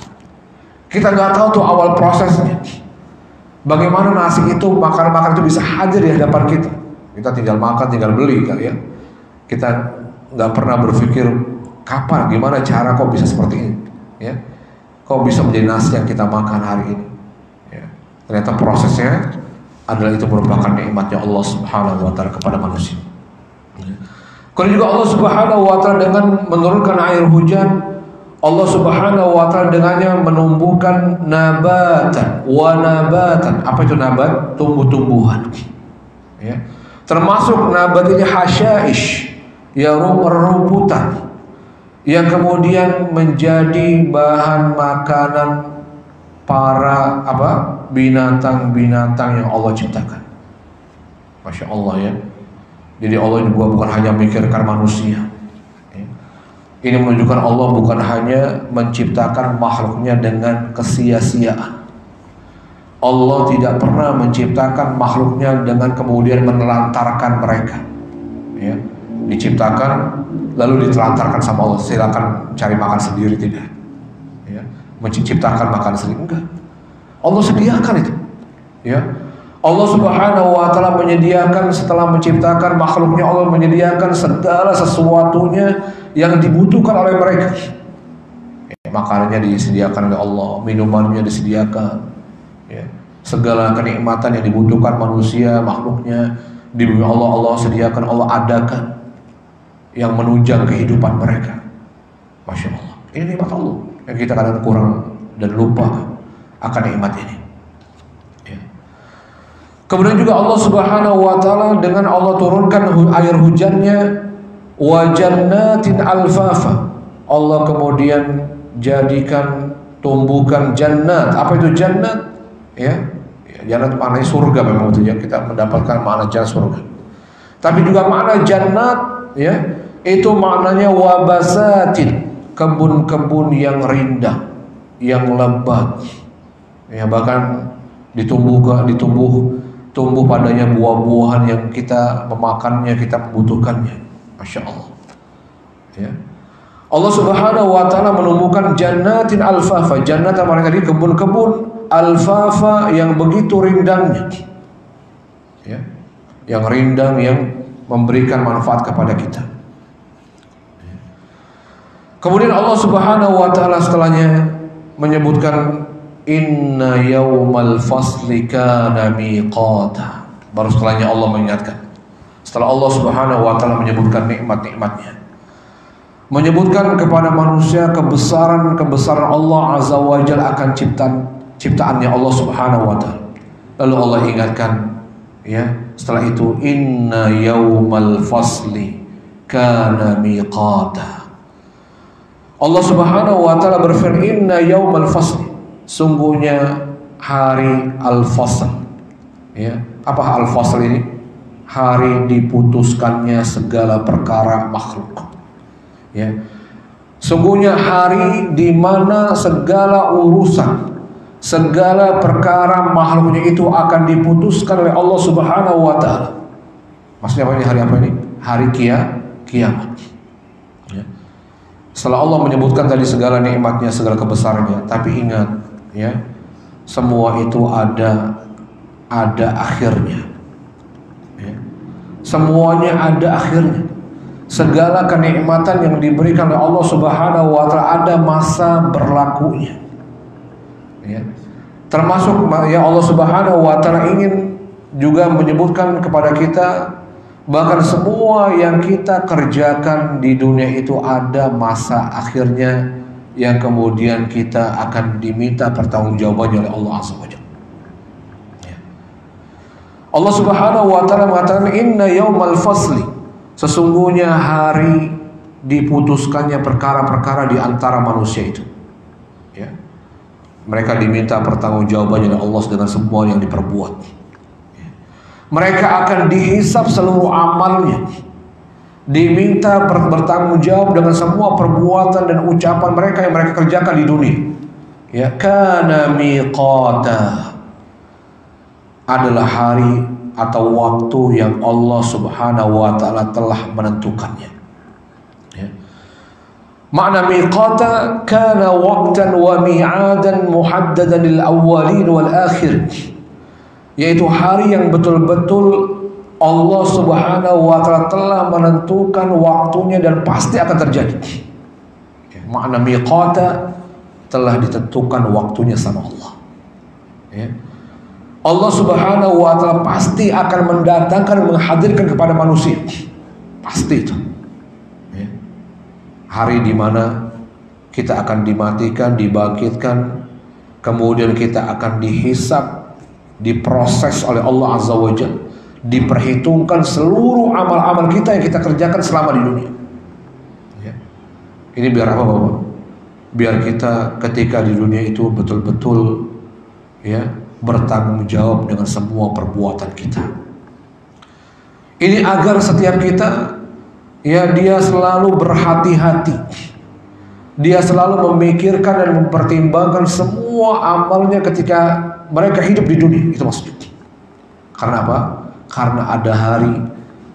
Kita nggak tahu tuh awal prosesnya, bagaimana nasi itu, makanan-makanan itu bisa hadir di hadapan kita. Kita tinggal makan, tinggal beli kan ya. Kita nggak pernah berpikir kapan, gimana cara kok bisa seperti ini. ya, kok bisa menjadi nasi yang kita makan hari ini? Ya. Ternyata prosesnya adalah itu merupakan nikmatnya Allah Subhanahu wa Ta'ala kepada manusia. Kalau juga Allah Subhanahu wa Ta'ala dengan menurunkan air hujan, Allah Subhanahu wa Ta'ala dengannya menumbuhkan nabatan wa nabatan. Apa itu nabat? Tumbuh-tumbuhan. Ya. Termasuk nabat ini hasyaish, ya rumputan yang kemudian menjadi bahan makanan para binatang-binatang yang Allah ciptakan. Masya Allah ya. Jadi Allah juga bukan hanya memikirkan manusia. Ini menunjukkan Allah bukan hanya menciptakan makhluknya dengan kesia-siaan. Allah tidak pernah menciptakan makhluknya dengan kemudian menelantarkan mereka. Ya. Diciptakan lalu ditelantarkan sama Allah, silakan cari makan sendiri, tidak. Ya. Menciptakan makan sendiri, enggak. Allah sediakan itu. Ya. Allah Subhanahu wa Ta'ala menyediakan setelah menciptakan makhluknya, Allah menyediakan segala sesuatunya yang dibutuhkan oleh mereka. Ya, makanannya disediakan oleh Allah, minumannya disediakan. Ya. Segala kenikmatan yang dibutuhkan manusia, makhluknya di bumi Allah sediakan, Allah adakan yang menunjang kehidupan mereka. Masya Allah. Ini nikmat Allah yang kita kadang kurang dan lupa akan nikmat ini. Kemudian juga Allah Subhanahu wa Ta'ala dengan Allah turunkan air hujannya, wa jannatin alfafa. Allah kemudian jadikan tumbuhkan jannat. Apa itu jannat? Ya, jannat maknanya surga, memang itu ya, kita mendapatkan makna jannat surga. Tapi juga makna jannat ya, itu maknanya wabasatin, kebun-kebun yang rindang, yang lebat. Ya, bahkan tumbuh padanya buah-buahan yang kita memakannya, kita membutuhkannya. Masya Allah. Ya. Allah Subhanahu wa Ta'ala menumbuhkan jannatin alfafa. Jannat mereka di kebun-kebun alfafa yang begitu rindangnya. Ya. Yang rindang, yang memberikan manfaat kepada kita. Kemudian Allah Subhanahu wa Ta'ala setelahnya menyebutkan inna yawmal fasli kana miqata. Baru setelahnya Allah mengingatkan. Setelah Allah Subhanahu wa Ta'ala menyebutkan nikmat-nikmatnya, menyebutkan kepada manusia kebesaran Allah Azza wa Jalla akan ciptaannya Allah Subhanahu wa Ta'ala. Lalu Allah ingatkan, ya, setelah itu inna yawmal fasli kana miqata. Allah Subhanahu wa Ta'ala berfirman inna yawmal fasli, sungguhnya hari al-fasl. Ya, apa al-fasl ini? Hari diputuskannya segala perkara makhluk. Ya. Sungguhnya hari di mana segala urusan, segala perkara makhluknya itu akan diputuskan oleh Allah Subhanahu wa Ta'ala. Maksudnya apa ini? Hari apa ini? Hari kiamat. Ya. Setelah Allah menyebutkan tadi segala nikmatnya, segala kebesarannya, tapi ingat, ya, semua itu ada akhirnya. Ya. Semuanya ada akhirnya. Segala kenikmatan yang diberikan oleh Allah Subhanahu wa Ta'ala ada masa berlakunya. Ya. Termasuk ya Allah Subhanahu wa Ta'ala ingin juga menyebutkan kepada kita bahkan semua yang kita kerjakan di dunia itu ada masa akhirnya yang kemudian kita akan diminta pertanggungjawabannya oleh Allah Azza wa Jalla. Ya. Allah Subhanahu wa Ta'ala mengatakan inna yaumal fasli, sesungguhnya hari diputuskannya perkara-perkara di antara manusia itu. Ya. Mereka diminta pertanggungjawabannya oleh Allah dengan semua yang diperbuat. Ya. Mereka akan dihisab seluruh amalnya, diminta bertanggung jawab dengan semua perbuatan dan ucapan mereka yang mereka kerjakan di dunia. Ya, kana miqata, adalah hari atau waktu yang Allah Subhanahu wa Ta'ala telah menentukannya. Ya. Makna miqata kana waqtan wa mi'adan muhaddadan lil awwalin wal akhir, yaitu hari yang betul-betul Allah Subhanahu wa Ta'ala telah menentukan waktunya dan pasti akan terjadi. Ya. Makna miqata telah ditentukan waktunya sama Allah. Ya. Allah Subhanahu wa Ta'ala pasti akan mendatangkan dan menghadirkan kepada manusia. Pasti itu. Ya. Hari di mana kita akan dimatikan, dibangkitkan, kemudian kita akan dihisab, diproses oleh Allah Azza wa Jalla, diperhitungkan seluruh amal-amal kita yang kita kerjakan selama di dunia. Ya. Ini biar apa, Bapak? Biar kita ketika di dunia itu betul-betul ya bertanggung jawab dengan semua perbuatan kita. Ini agar setiap kita ya dia selalu berhati-hati. Dia selalu memikirkan dan mempertimbangkan semua amalnya ketika mereka hidup di dunia. Itu maksudnya. Karena apa? Karena ada hari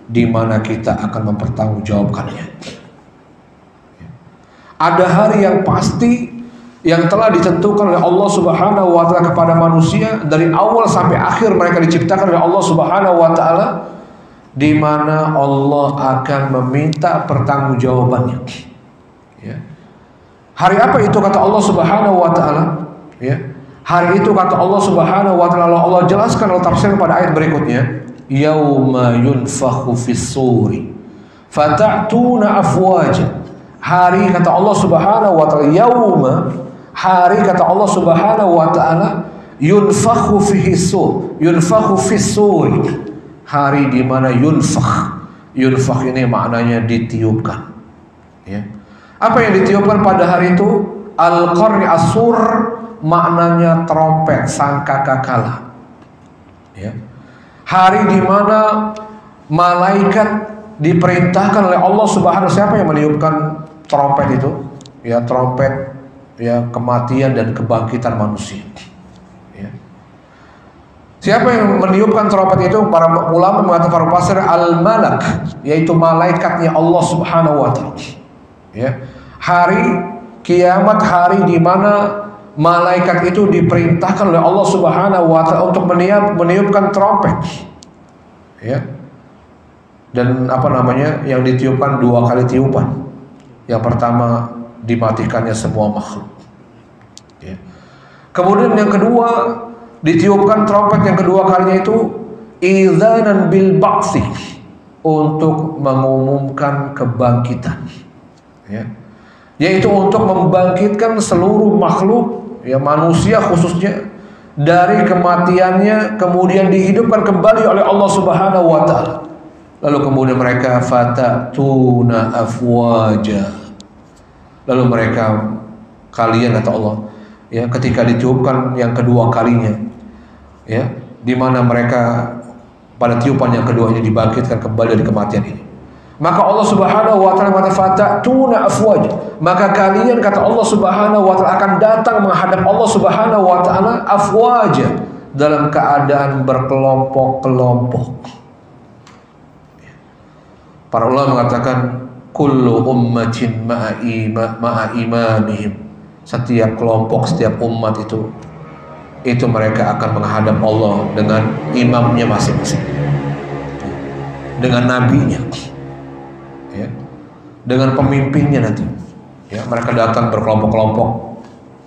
di mana kita akan mempertanggungjawabkannya. Ada hari yang pasti yang telah ditentukan oleh Allah Subhanahu wa Ta'ala kepada manusia dari awal sampai akhir mereka diciptakan oleh Allah Subhanahu wa Ta'ala, di mana Allah akan meminta pertanggungjawabannya. Ya. Hari apa itu kata Allah Subhanahu wa Ta'ala? Ya. Hari itu kata Allah Subhanahu wa Ta'ala, Allah jelaskan dalam tafsir pada ayat berikutnya, yauma yunfakhu fis-suri fata'tuna afwaja. Hari kata Allah Subhanahu wa Ta'ala, yauma, hari kata Allah Subhanahu wa Ta'ala, yunfakhu fis-sur, yunfakhu fis-suri. Hari di mana yunfakh. Yunfakh ini maknanya ditiupkan. Ya. Apa yang ditiupkan pada hari itu? Al-qarni as-sur, maknanya trompet sangkakala. Ya. Hari di mana malaikat diperintahkan oleh Allah Subhanahu wa Ta'ala. Siapa yang meniupkan trompet itu? Ya, trompet ya kematian dan kebangkitan manusia. Ya. Siapa yang meniupkan trompet itu? Para ulama mengatakan pasir al-malak, yaitu malaikatnya Allah Subhanahu wa Ta'ala. Ya. Hari kiamat, hari di mana malaikat itu diperintahkan oleh Allah Subhanahu wa Ta'ala untuk meniupkan trompet. Ya. Dan apa namanya? Yang ditiupkan 2 kali tiupan. Yang pertama dimatikannya semua makhluk. Ya. Kemudian yang kedua ditiupkan trompet yang kedua kalinya itu idzanan bil ba'tsi, untuk mengumumkan kebangkitan. Ya. Yaitu untuk membangkitkan seluruh makhluk, ya manusia khususnya, dari kematiannya kemudian dihidupkan kembali oleh Allah Subhanahu wa Ta'ala. Lalu kemudian mereka fatatuna afwaja. Lalu mereka, kalian kata Allah, ya ketika ditiupkan yang kedua kalinya, ya di mana mereka pada tiupan yang kedua ini dibangkitkan kembali dari kematian ini. Maka Allah Subhanahu wa Ta'ala mengatakan fatatuna afwaja. Maka kalian kata Allah Subhanahu wa Ta'ala akan datang menghadap Allah Subhanahu wa Ta'ala afwaja, dalam keadaan berkelompok-kelompok. Para ulama mengatakan kullu ummatin ma'a imamihim. Setiap kelompok, setiap umat itu mereka akan menghadap Allah dengan imamnya masing-masing, dengan nabinya, ya, dengan pemimpinnya nanti. Ya, mereka datang berkelompok-kelompok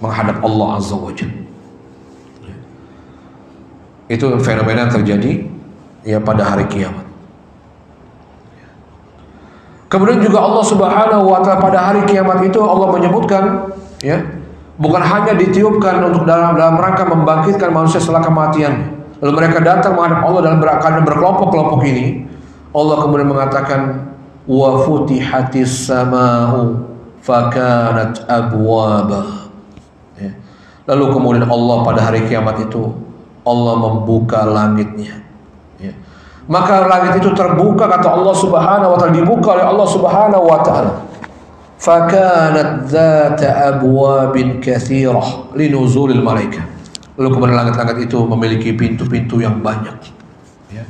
menghadap Allah Azza wa Jalla. Ya. Itu fenomena yang terjadi ya pada hari kiamat. Kemudian juga Allah Subhanahu wa Ta'ala pada hari kiamat itu Allah menyebutkan, ya, bukan hanya ditiupkan untuk dalam rangka membangkitkan manusia setelah kematian. Lalu mereka datang menghadap Allah dalam keadaan berkelompok-kelompok ini. Allah kemudian mengatakan wa futihatis sama'u fakanat abwaba. Ya. Lalu kemudian Allah pada hari kiamat itu Allah membuka langitnya. Ya. Maka langit itu terbuka kata Allah Subhanahu wa Ta'ala, dibuka oleh Allah Subhanahu wa Ta'ala. Fakanat dzata abwabin katsirah linuzulil malaikah. Lalu kemudian langit-langit itu memiliki pintu-pintu yang banyak. Ya.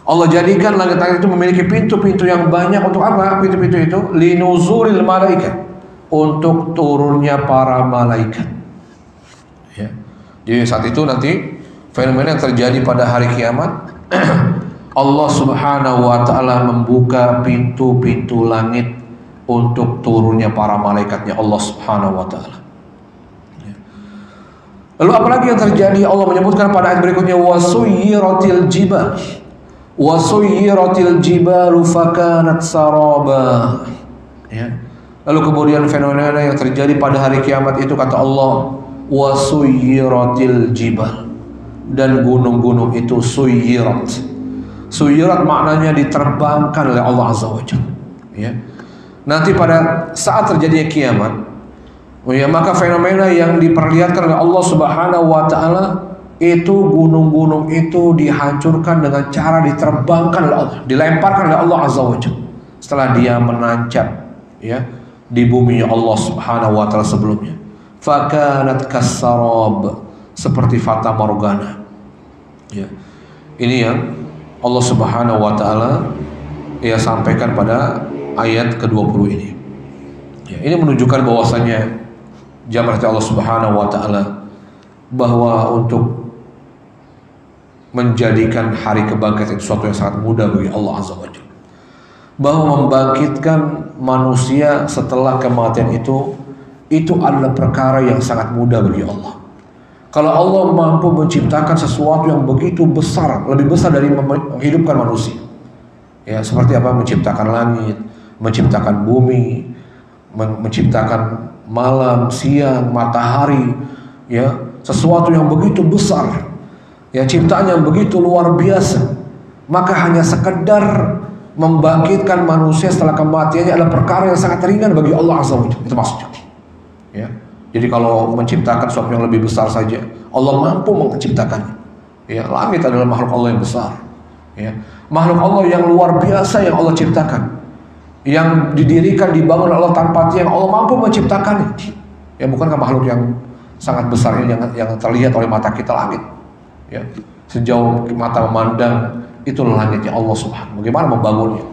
Allah jadikan langit-langit itu memiliki pintu-pintu yang banyak untuk apa? Pintu-pintu itu linuzulil malaikah, untuk turunnya para malaikat. Ya. Jadi saat itu nanti fenomena yang terjadi pada hari kiamat, Allah Subhanahu wa Ta'ala membuka pintu-pintu langit untuk turunnya para malaikatnya Allah Subhanahu wa Ta'ala. Lalu apalagi yang terjadi? Allah menyebutkan pada ayat berikutnya, wasuyiratil jibal, wasuyiratil jibalu fakanat saraba. Ya. Lalu kemudian fenomena yang terjadi pada hari kiamat itu, kata Allah, wasuyiratil jibal, dan gunung-gunung itu suyirat. Suyirat maknanya diterbangkan oleh Allah Azza wa Jalla. Ya. Nanti pada saat terjadinya kiamat, ya, maka fenomena yang diperlihatkan oleh Allah Subhanahu wa taala itu, gunung-gunung itu dihancurkan dengan cara diterbangkan oleh Allah, dilemparkan oleh Allah Azza wa Jalla setelah dia menancap, ya, di bumi Allah Subhanahu wa taala sebelumnya. Fakanat kasarab, seperti fata morgana. Ya. Ini yang Allah Subhanahu wa taala ya sampaikan pada ayat ke-20 ini. Ya, ini menunjukkan bahwasanya jamaah Allah Subhanahu wa taala bahwa untuk menjadikan hari kebangkitan itu sesuatu yang sangat mudah bagi Allah Azza wa Jalla. Bahwa membangkitkan manusia setelah kematian itu adalah perkara yang sangat mudah bagi Allah. Kalau Allah mampu menciptakan sesuatu yang begitu besar, lebih besar dari menghidupkan manusia, ya, seperti apa? Menciptakan langit, menciptakan bumi, menciptakan malam, siang, matahari, ya, sesuatu yang begitu besar, ya, ciptaan yang begitu luar biasa. Maka hanya sekedar membangkitkan manusia setelah kematiannya adalah perkara yang sangat ringan bagi Allah Azza wa Jalla. Itu maksudnya, ya. Jadi kalau menciptakan sesuatu yang lebih besar saja, Allah mampu menciptakannya. Ya, langit adalah makhluk Allah yang besar. Ya, makhluk Allah yang luar biasa yang Allah ciptakan, yang didirikan, dibangun Allah tanpa tiang, Allah mampu menciptakannya. Ya, bukankah makhluk yang sangat besar ini yang terlihat oleh mata kita, langit? Ya, sejauh mata memandang itu langitnya Allah Subhanahu. Bagaimana membangunnya?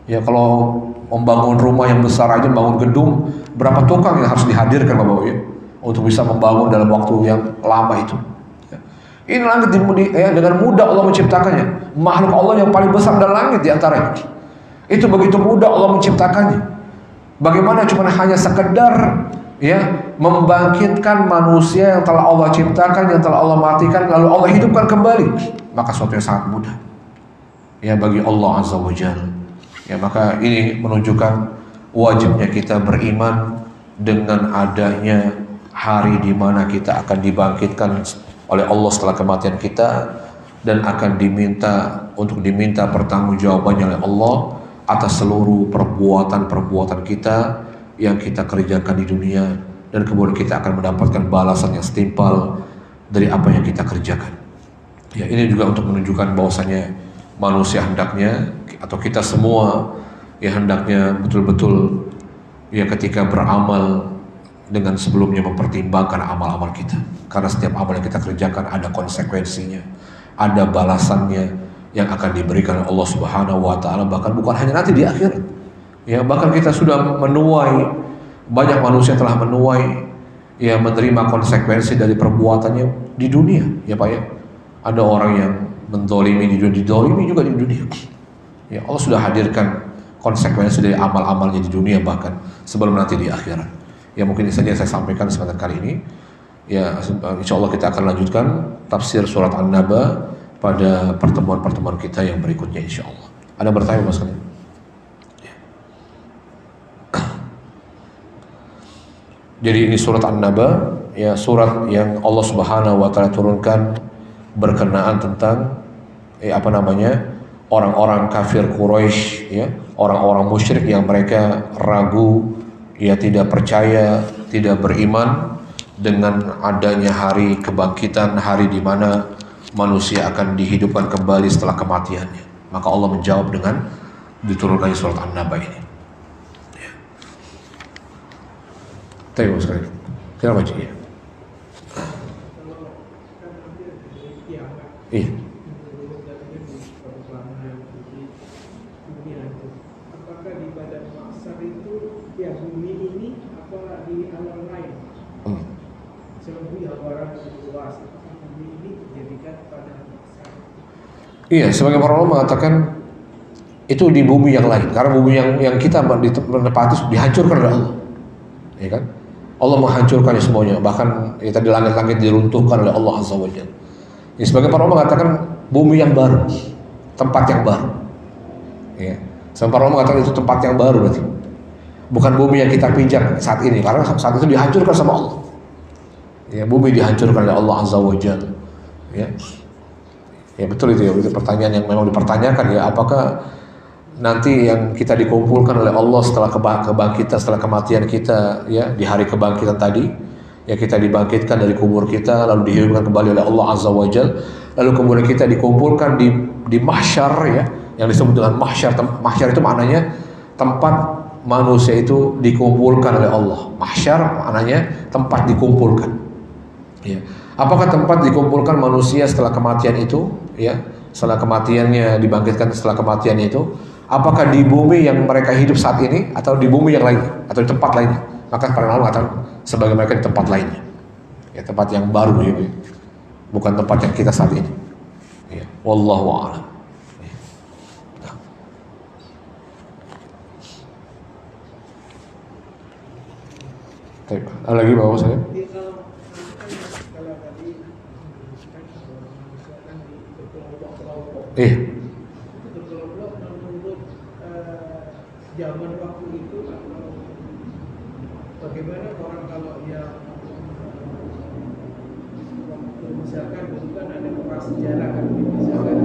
Ya, kalau membangun rumah yang besar aja, membangun gedung, berapa tukang yang harus dihadirkan Bapak ya, untuk bisa membangun dalam waktu yang lama itu. Ya. Ini langit ya, dengan mudah Allah menciptakannya. Makhluk Allah yang paling besar adalah langit diantaranya. Itu begitu mudah Allah menciptakannya. Bagaimana cuma hanya sekedar, ya, membangkitkan manusia yang telah Allah ciptakan, yang telah Allah matikan, lalu Allah hidupkan kembali. Maka suatu yang sangat mudah, ya, bagi Allah Azza wa Jalla. Ya, maka ini menunjukkan wajibnya kita beriman dengan adanya hari di mana kita akan dibangkitkan oleh Allah setelah kematian kita, dan akan diminta pertanggungjawabannya oleh Allah atas seluruh perbuatan-perbuatan kita yang kita kerjakan di dunia, dan kemudian kita akan mendapatkan balasan yang setimpal dari apa yang kita kerjakan. Ya, ini juga untuk menunjukkan bahwasanya manusia hendaknya, atau kita semua, ya, hendaknya betul-betul, ya, ketika beramal dengan sebelumnya mempertimbangkan amal-amal kita, karena setiap amal yang kita kerjakan ada konsekuensinya, ada balasannya yang akan diberikan oleh Allah Subhanahu wa taala, bahkan bukan hanya nanti di akhirat. Ya, bahkan kita sudah menuai, banyak manusia telah menuai, ya, menerima konsekuensi dari perbuatannya di dunia, ya Pak ya. Ada orang yang menzalimi di dunia, dizalimi juga di dunia. Ya, Allah sudah hadirkan konsekuensi dari amal-amalnya di dunia, bahkan sebelum nanti di akhirat. Ya, mungkin ini saja yang saya sampaikan kesempatan kali ini. Ya, insya Allah kita akan lanjutkan tafsir surat An-Naba pada pertemuan-pertemuan kita yang berikutnya insya Allah. Ada bertanya Mas kalian? Ya. Jadi ini surat An-Naba, ya, surat yang Allah Subhanahu wa taala turunkan berkenaan tentang orang-orang kafir Quraisy, ya, orang-orang musyrik yang mereka ragu, ya, tidak percaya, tidak beriman dengan adanya hari kebangkitan, hari di mana manusia akan dihidupkan kembali setelah kematiannya. Maka Allah menjawab dengan diturunkannya surat An-Naba ini. Ya. Terima kasih. Terima kasih. Iya. Apakah di badan mahsyar itu ya bumi ini apa di alam lain? Selebihnya orang luas, apakah bumi ini dijadikan pada mahsyar? Iya, sebagai para ulama mengatakan itu di bumi yang lain, karena bumi yang kita menepati dihancurkan oleh Allah, ya kan? Allah menghancurkan semuanya, bahkan ya, tadi langit-langit diruntuhkan oleh Allah Azza wa Jalla. Ya, sebagai para ulama mengatakan bumi yang baru, tempat yang baru. Ya. Sebagai para ulama mengatakan itu tempat yang baru berarti. Bukan bumi yang kita pijak saat ini, karena saat itu dihancurkan sama Allah. Ya, bumi dihancurkan oleh Allah Azza wa Jalla. Ya. Ya betul itu ya, itu pertanyaan yang memang dipertanyakan ya, apakah nanti yang kita dikumpulkan oleh Allah setelah kebangkitan, setelah kematian kita ya, di hari kebangkitan tadi ya, kita dibangkitkan dari kubur kita lalu dihidupkan kembali oleh Allah Azza wa Jalla, lalu kemudian kita dikumpulkan di mahsyar ya, yang disebut dengan mahsyar. Mahsyar itu maknanya tempat manusia itu dikumpulkan oleh Allah. Mahsyar maknanya tempat dikumpulkan ya. Apakah tempat dikumpulkan manusia setelah kematian itu ya, setelah kematiannya dibangkitkan setelah kematiannya itu, apakah di bumi yang mereka hidup saat ini atau di bumi yang lain atau di tempat lainnya? Maka para ulama mengatakan sebagai mereka di tempat lainnya. Ya, tempat yang baru ya, bukan tempat yang kita saat ini. Ya, wallahu a'lam. Ya. Nah. Ada lagi bawa saya? Zaman waktu itu bagaimana orang kalau yang waktu misalkan itu kan ada perang sejarah kan, misalkan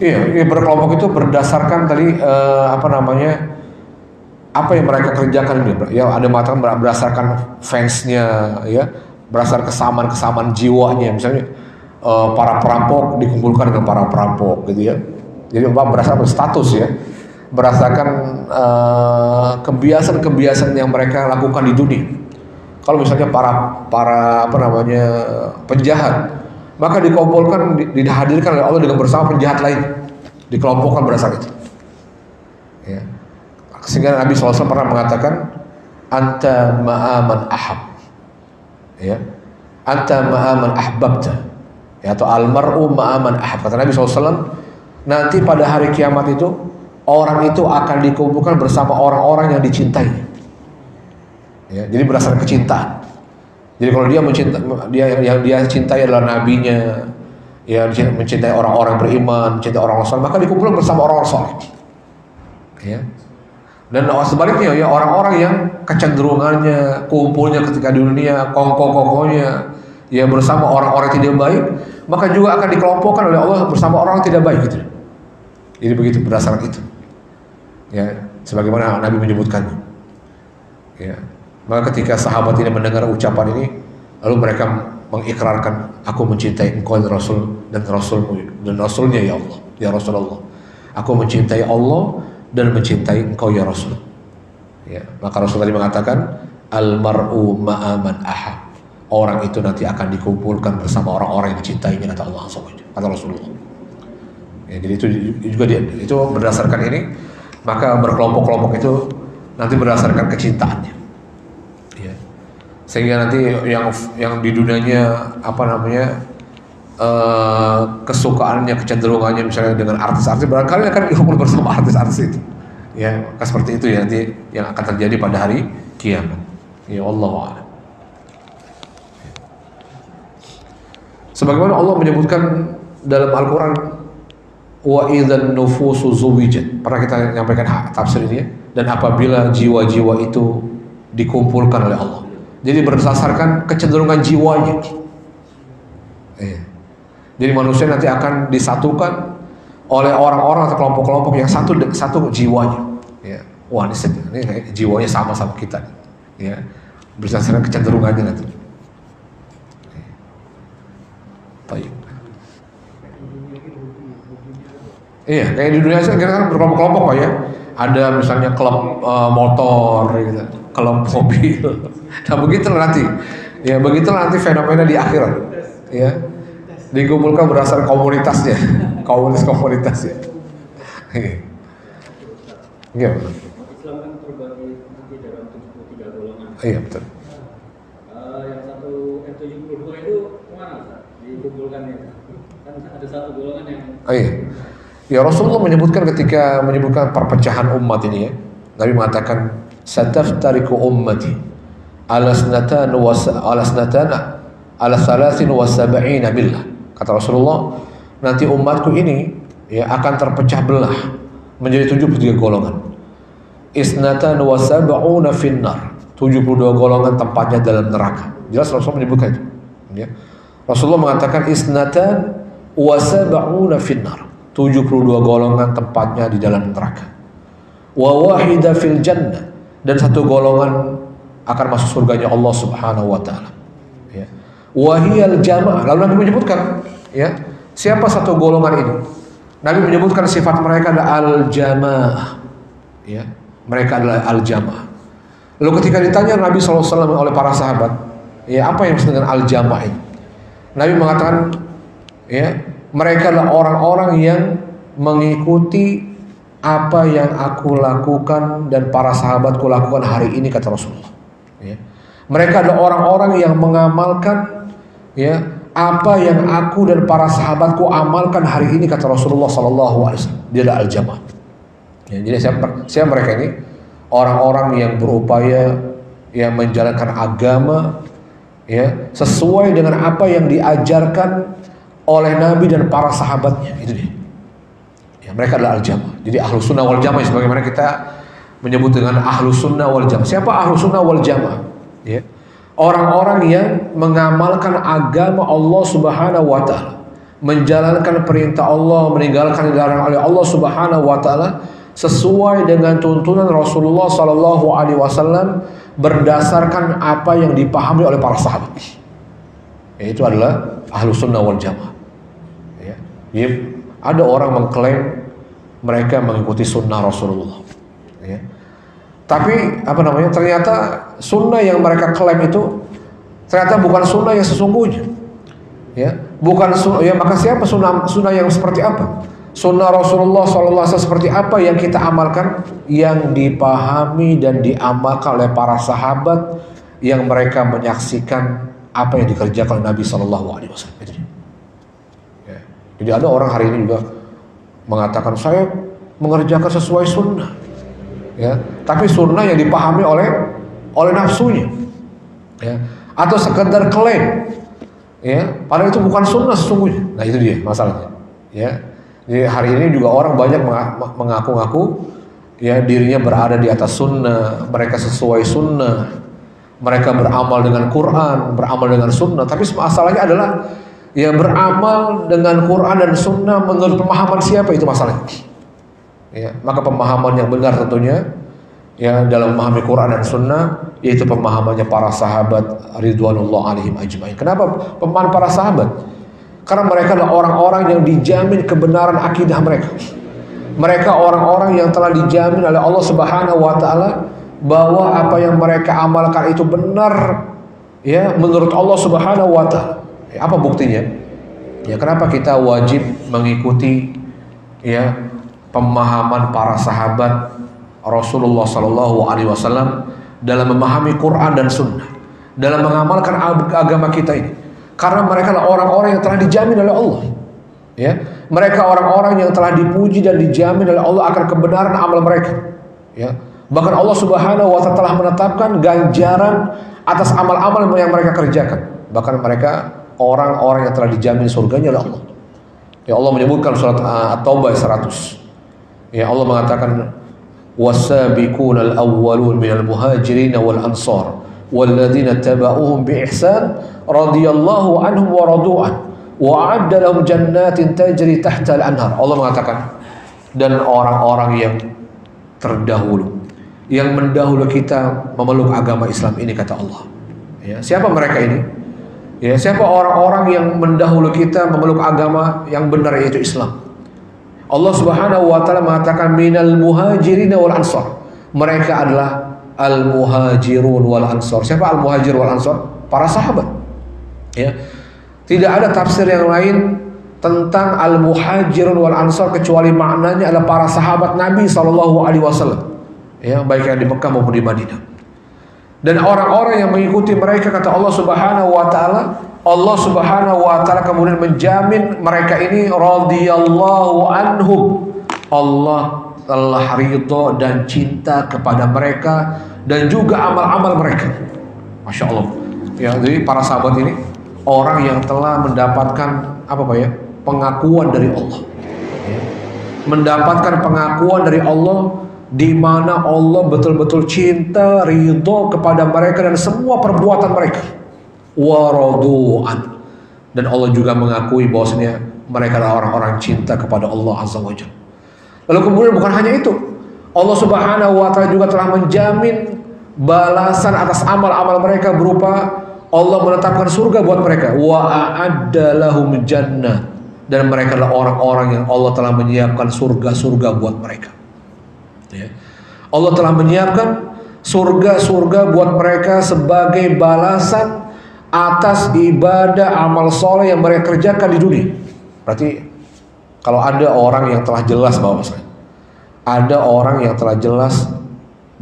iya, berkelompok itu berdasarkan tadi apa yang mereka kerjakan ini ya, ada mengatakan berdasarkan fansnya ya, berdasarkan kesamaan jiwanya, misalnya para perampok dikumpulkan dengan para perampok gitu ya. Jadi berdasarkan status ya, berdasarkan kebiasaan-kebiasaan yang mereka lakukan di dunia. Kalau misalnya para penjahat, maka dikumpulkan, dihadirkan oleh Allah dengan bersama penjahat lain, dikelompokkan berdasarkan itu. Ya. Sehingga Nabi SAW pernah mengatakan, anta ma'aman ahab, ya, anta ma'aman ahbabta. Ya, atau almar'u ma'aman ahab. Kata Nabi SAW, nanti pada hari kiamat itu orang itu akan dikumpulkan bersama orang-orang yang dicintai. Ya, jadi berdasarkan kecintaan. Jadi kalau dia cintai adalah nabinya, ya mencintai orang-orang beriman, mencintai orang-orang saleh, maka dikumpulkan bersama orang-orang saleh. Ya. Dan sebaliknya ya, orang-orang yang kecenderungannya kumpulnya ketika di dunia kongko-kongkonya ya bersama orang-orang tidak baik, maka juga akan dikelompokkan oleh Allah bersama orang yang tidak baik gitu. Jadi begitu berdasarkan itu. Ya, sebagaimana Nabi menyebutkannya. Ya. Maka ketika sahabat ini mendengar ucapan ini, lalu mereka mengikrarkan, aku mencintai engkau dan Rasulmu dan Rasulnya ya Allah, ya Rasulullah. Aku mencintai Allah dan mencintai engkau ya Rasul. Ya, maka Rasul tadi mengatakan, almar'u ma'aman ahab. Orang itu nanti akan dikumpulkan bersama orang-orang yang dicintainya, kata Allah SWT, kata Rasulullah. Ya, jadi itu juga itu berdasarkan ini, maka berkelompok-kelompok itu nanti berdasarkan kecintaannya. Ya. Sehingga nanti yang di dunianya kesukaannya, kecenderungannya misalnya dengan artis-artis, barangkali akan dikumpul bersama artis-artis itu. Ya, maka seperti itu ya nanti yang akan terjadi pada hari kiamat. Ya Allah. Sebagaimana Allah menyebutkan dalam Al-Quran, wa idzan nufusu zuwijat. Pernah kita menyampaikan tafsir ini ya. Dan apabila jiwa-jiwa itu dikumpulkan oleh Allah. Jadi berdasarkan kecenderungan jiwanya. Jadi manusia nanti akan disatukan oleh orang-orang atau kelompok-kelompok yang satu jiwanya. Ya. Wah, ini jiwanya sama kita. Ya. Berdasarkan kecenderungannya nanti. Baik. Iya, kayak di dunia kita kan berkelompok-kelompok Pak ya. Ada misalnya klub motor gitu, klub mobil. Nah, begitulah nanti fenomena di akhirat. Ya. Dikumpulkan berdasarkan komunitasnya, komunitasnya. Iya. Islam kan terbagi nanti dalam 73 golongan. Iya betul. Yang 72 itu kemana Ustaz? Dikumpulkannya? Kan ada satu golongan yang. Iya. Ya Rasulullah menyebutkan ketika menyebutkan perpecahan umat ini ya. Nabi mengatakan, "Sataftariku ummati ala sanatan wa ala 73 millah." Kata Rasulullah, nanti umatku ini ya akan terpecah belah menjadi 73 golongan. Isnatan wa sab'una finnar, 72 golongan tempatnya dalam neraka. Jelas Rasulullah menyebutkan itu. Ya. Rasulullah mengatakan isnatan wa sab'una finnar, 72 golongan tempatnya di dalam neraka. Wa wahida fil jannah, dan satu golongan akan masuk surganya Allah Subhanahu wa taala. Ya. Wahiyal jamaah. Lalu Nabi menyebutkan, ya, siapa satu golongan ini? Nabi menyebutkan sifat mereka adalah al-jamaah. Ya, mereka adalah al-jamaah. Lalu ketika ditanya Nabi SAW oleh para sahabat, ya, apa yang maksud dengan al-jamaah ini? Nabi mengatakan, ya, mereka adalah orang-orang yang mengikuti apa yang aku lakukan dan para sahabatku lakukan hari ini, kata Rasulullah. Ya. Mereka adalah orang-orang yang mengamalkan, ya, apa yang aku dan para sahabatku amalkan hari ini, kata Rasulullah SAW. Dia adalah al-jamaah. Ya, jadi siapa mereka ini? Orang-orang yang berupaya yang menjalankan agama, ya, sesuai dengan apa yang diajarkan oleh Nabi dan para sahabatnya. Itu dia. Ya, mereka adalah al-jamaah. Jadi ahlus sunnah wal jamaah, sebagaimana kita menyebut dengan ahlus sunnah wal jamaah. Siapa ahlus sunnah wal jamaah? Ya, orang-orang yang mengamalkan agama Allah Subhanahu wa taala, menjalankan perintah Allah, meninggalkan larangan oleh Allah Subhanahu wa taala sesuai dengan tuntunan Rasulullah sallallahu alaihi wasallam, berdasarkan apa yang dipahami oleh para sahabat. Ya, itu adalah ahlus sunnah wal jamaah. Ya. Jadi ada orang mengklaim mereka mengikuti sunnah Rasulullah. Ya. Tapi ternyata sunnah yang mereka klaim itu ternyata bukan sunnah yang sesungguhnya. Ya, bukan sunnah. Ya, maka siapa sunnah yang seperti apa? Sunnah Rasulullah SAW seperti apa yang kita amalkan? Yang dipahami dan diamalkan oleh para sahabat yang mereka menyaksikan apa yang dikerjakan oleh Nabi SAW. Ya. Jadi ada orang hari ini juga mengatakan saya mengerjakan sesuai sunnah. Ya, tapi sunnah yang dipahami oleh nafsunya, ya, atau sekedar klaim, ya, padahal itu bukan sunnah sesungguhnya. Nah, itu dia masalahnya. Ya, jadi hari ini juga orang banyak mengaku-ngaku, ya, dirinya berada di atas sunnah, mereka sesuai sunnah, mereka beramal dengan Quran, beramal dengan sunnah. Tapi masalahnya adalah, ya, beramal dengan Quran dan sunnah menurut pemahaman siapa, itu masalahnya. Ya, maka pemahaman yang benar tentunya, ya, dalam memahami Quran dan Sunnah, yaitu pemahamannya para sahabat ridwanullah alaihim ajmain. Kenapa pemahaman para sahabat? Karena mereka adalah orang-orang yang dijamin kebenaran akidah mereka. Mereka orang-orang yang telah dijamin oleh Allah Subhanahu wa taala bahwa apa yang mereka amalkan itu benar, ya, menurut Allah Subhanahu wa taala. Ya, apa buktinya? Ya, kenapa kita wajib mengikuti, ya, pemahaman para sahabat Rasulullah Sallallahu Alaihi Wasallam dalam memahami Quran dan Sunnah, dalam mengamalkan agama kita ini? Karena mereka adalah orang-orang yang telah dijamin oleh Allah. Ya, mereka orang-orang yang telah dipuji dan dijamin oleh Allah akan kebenaran amal mereka. Ya, bahkan Allah Subhanahu Wa Taala telah menetapkan ganjaran atas amal-amal yang mereka kerjakan. Bahkan mereka orang-orang yang telah dijamin surganya oleh Allah. Ya, Allah menyebutkan surat At-Taubah 100. Ya, Allah mengatakan was-sabiqunal awwalun minal muhajirin wal ansar walladzina tabauhum bi ihsan radhiyallahu anhum wa radu'an wa a'adda lahum jannatin tajri tahta al-anhar. Allah mengatakan, dan orang-orang yang terdahulu, yang mendahulu kita memeluk agama Islam ini, kata Allah. Ya, siapa mereka ini? Ya, siapa orang-orang yang mendahulu kita memeluk agama yang benar, yaitu Islam? Allah Subhanahu wa taala mengatakan minal muhajirin wal ansar. Mereka adalah al-muhajirun wal ansar. Siapa al-muhajir wal ansar? Para sahabat. Ya. Tidak ada tafsir yang lain tentang al-muhajirun wal ansar kecuali maknanya adalah para sahabat Nabi sallallahu alaihi wasallam. Ya, baik yang di Mekah maupun di Madinah. Dan orang-orang yang mengikuti mereka, kata Allah Subhanahu wa taala, Allah Subhanahu wa taala kemudian menjamin mereka ini radhiyallahu anhum. Allah telah ridho dan cinta kepada mereka dan juga amal-amal mereka. Masya Allah. Ya, jadi para sahabat ini orang yang telah mendapatkan apa Pak ya? Pengakuan dari Allah. Ya. Mendapatkan pengakuan dari Allah di mana Allah betul-betul cinta, ridho kepada mereka dan semua perbuatan mereka. Waradu'an. Dan Allah juga mengakui bahwasanya mereka adalah orang-orang cinta kepada Allah Azza wa Jalla. Lalu kemudian bukan hanya itu, Allah Subhanahu wa taala juga telah menjamin balasan atas amal-amal mereka berupa Allah menetapkan surga buat mereka. Wa a'adda lahum jannah. Dan mereka adalah orang-orang yang Allah telah menyiapkan surga-surga buat mereka. Ya. Allah telah menyiapkan surga-surga buat mereka sebagai balasan atas ibadah amal soleh yang mereka kerjakan di dunia. Berarti kalau ada orang yang telah jelas bahwasanya ada orang yang telah jelas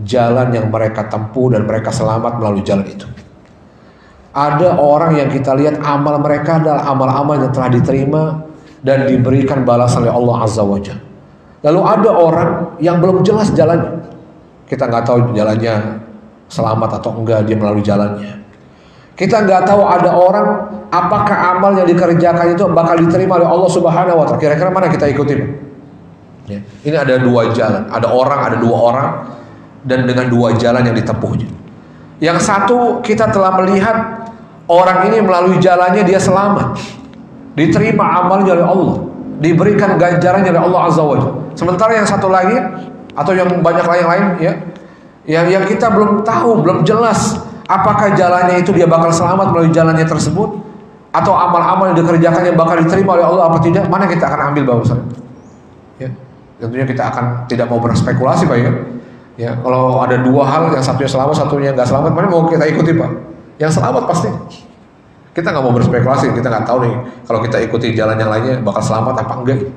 jalan yang mereka tempuh dan mereka selamat melalui jalan itu. Ada orang yang kita lihat amal mereka adalah amal-amal yang telah diterima dan diberikan balasan oleh Allah Azza wa Jalla. Lalu ada orang yang belum jelas jalannya. Kita nggak tahu jalannya selamat atau enggak dia melalui jalannya. Kita nggak tahu ada orang apakah amal yang dikerjakan itu bakal diterima oleh Allah Subhanahu wa taala. Kira-kira mana kita ikuti, Pak? Ya. Ini ada dua jalan, ada dua orang dan dengan dua jalan yang ditempuhnya. Yang satu kita telah melihat orang ini melalui jalannya dia selamat, diterima amalnya oleh Allah, diberikan ganjarannya oleh Allah Azza wa Jalla. Sementara yang satu lagi atau yang banyak lain ya, yang kita belum tahu, belum jelas apakah jalannya itu dia bakal selamat melalui jalannya tersebut atau amal-amal yang dikerjakannya bakal diterima oleh Allah apa tidak, mana kita akan ambil bahwasanya. Ya. Tentunya kita akan tidak mau berspekulasi Pak ya. Ya, kalau ada dua hal, yang satunya selamat, satunya nggak selamat, mana mau kita ikuti Pak? Yang selamat pasti. Kita nggak mau berspekulasi, kita nggak tahu nih kalau kita ikuti jalan yang lainnya bakal selamat apa enggak.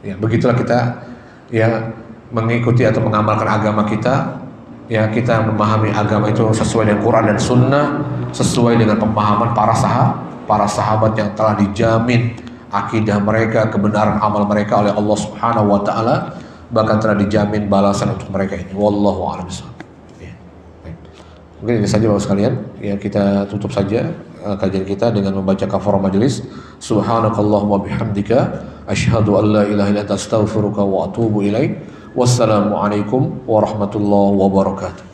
Ya, begitulah kita ya mengikuti atau mengamalkan agama kita. Ya, kita memahami agama itu sesuai dengan Quran dan Sunnah, sesuai dengan pemahaman para sahabat yang telah dijamin akidah mereka, kebenaran amal mereka oleh Allah Subhanahu wa taala, bahkan telah dijamin balasan untuk mereka ini. Wallahu a'lam bishawab. Ya. Mungkin ini saja Bapak sekalian, ya kita tutup saja kajian kita dengan membaca kafarah majelis. Subhanakallahumma bihamdika asyhadu an la ilaha illa anta astaghfiruka wa atubu ilaik. Wassalamualaikum warahmatullahi wabarakatuh.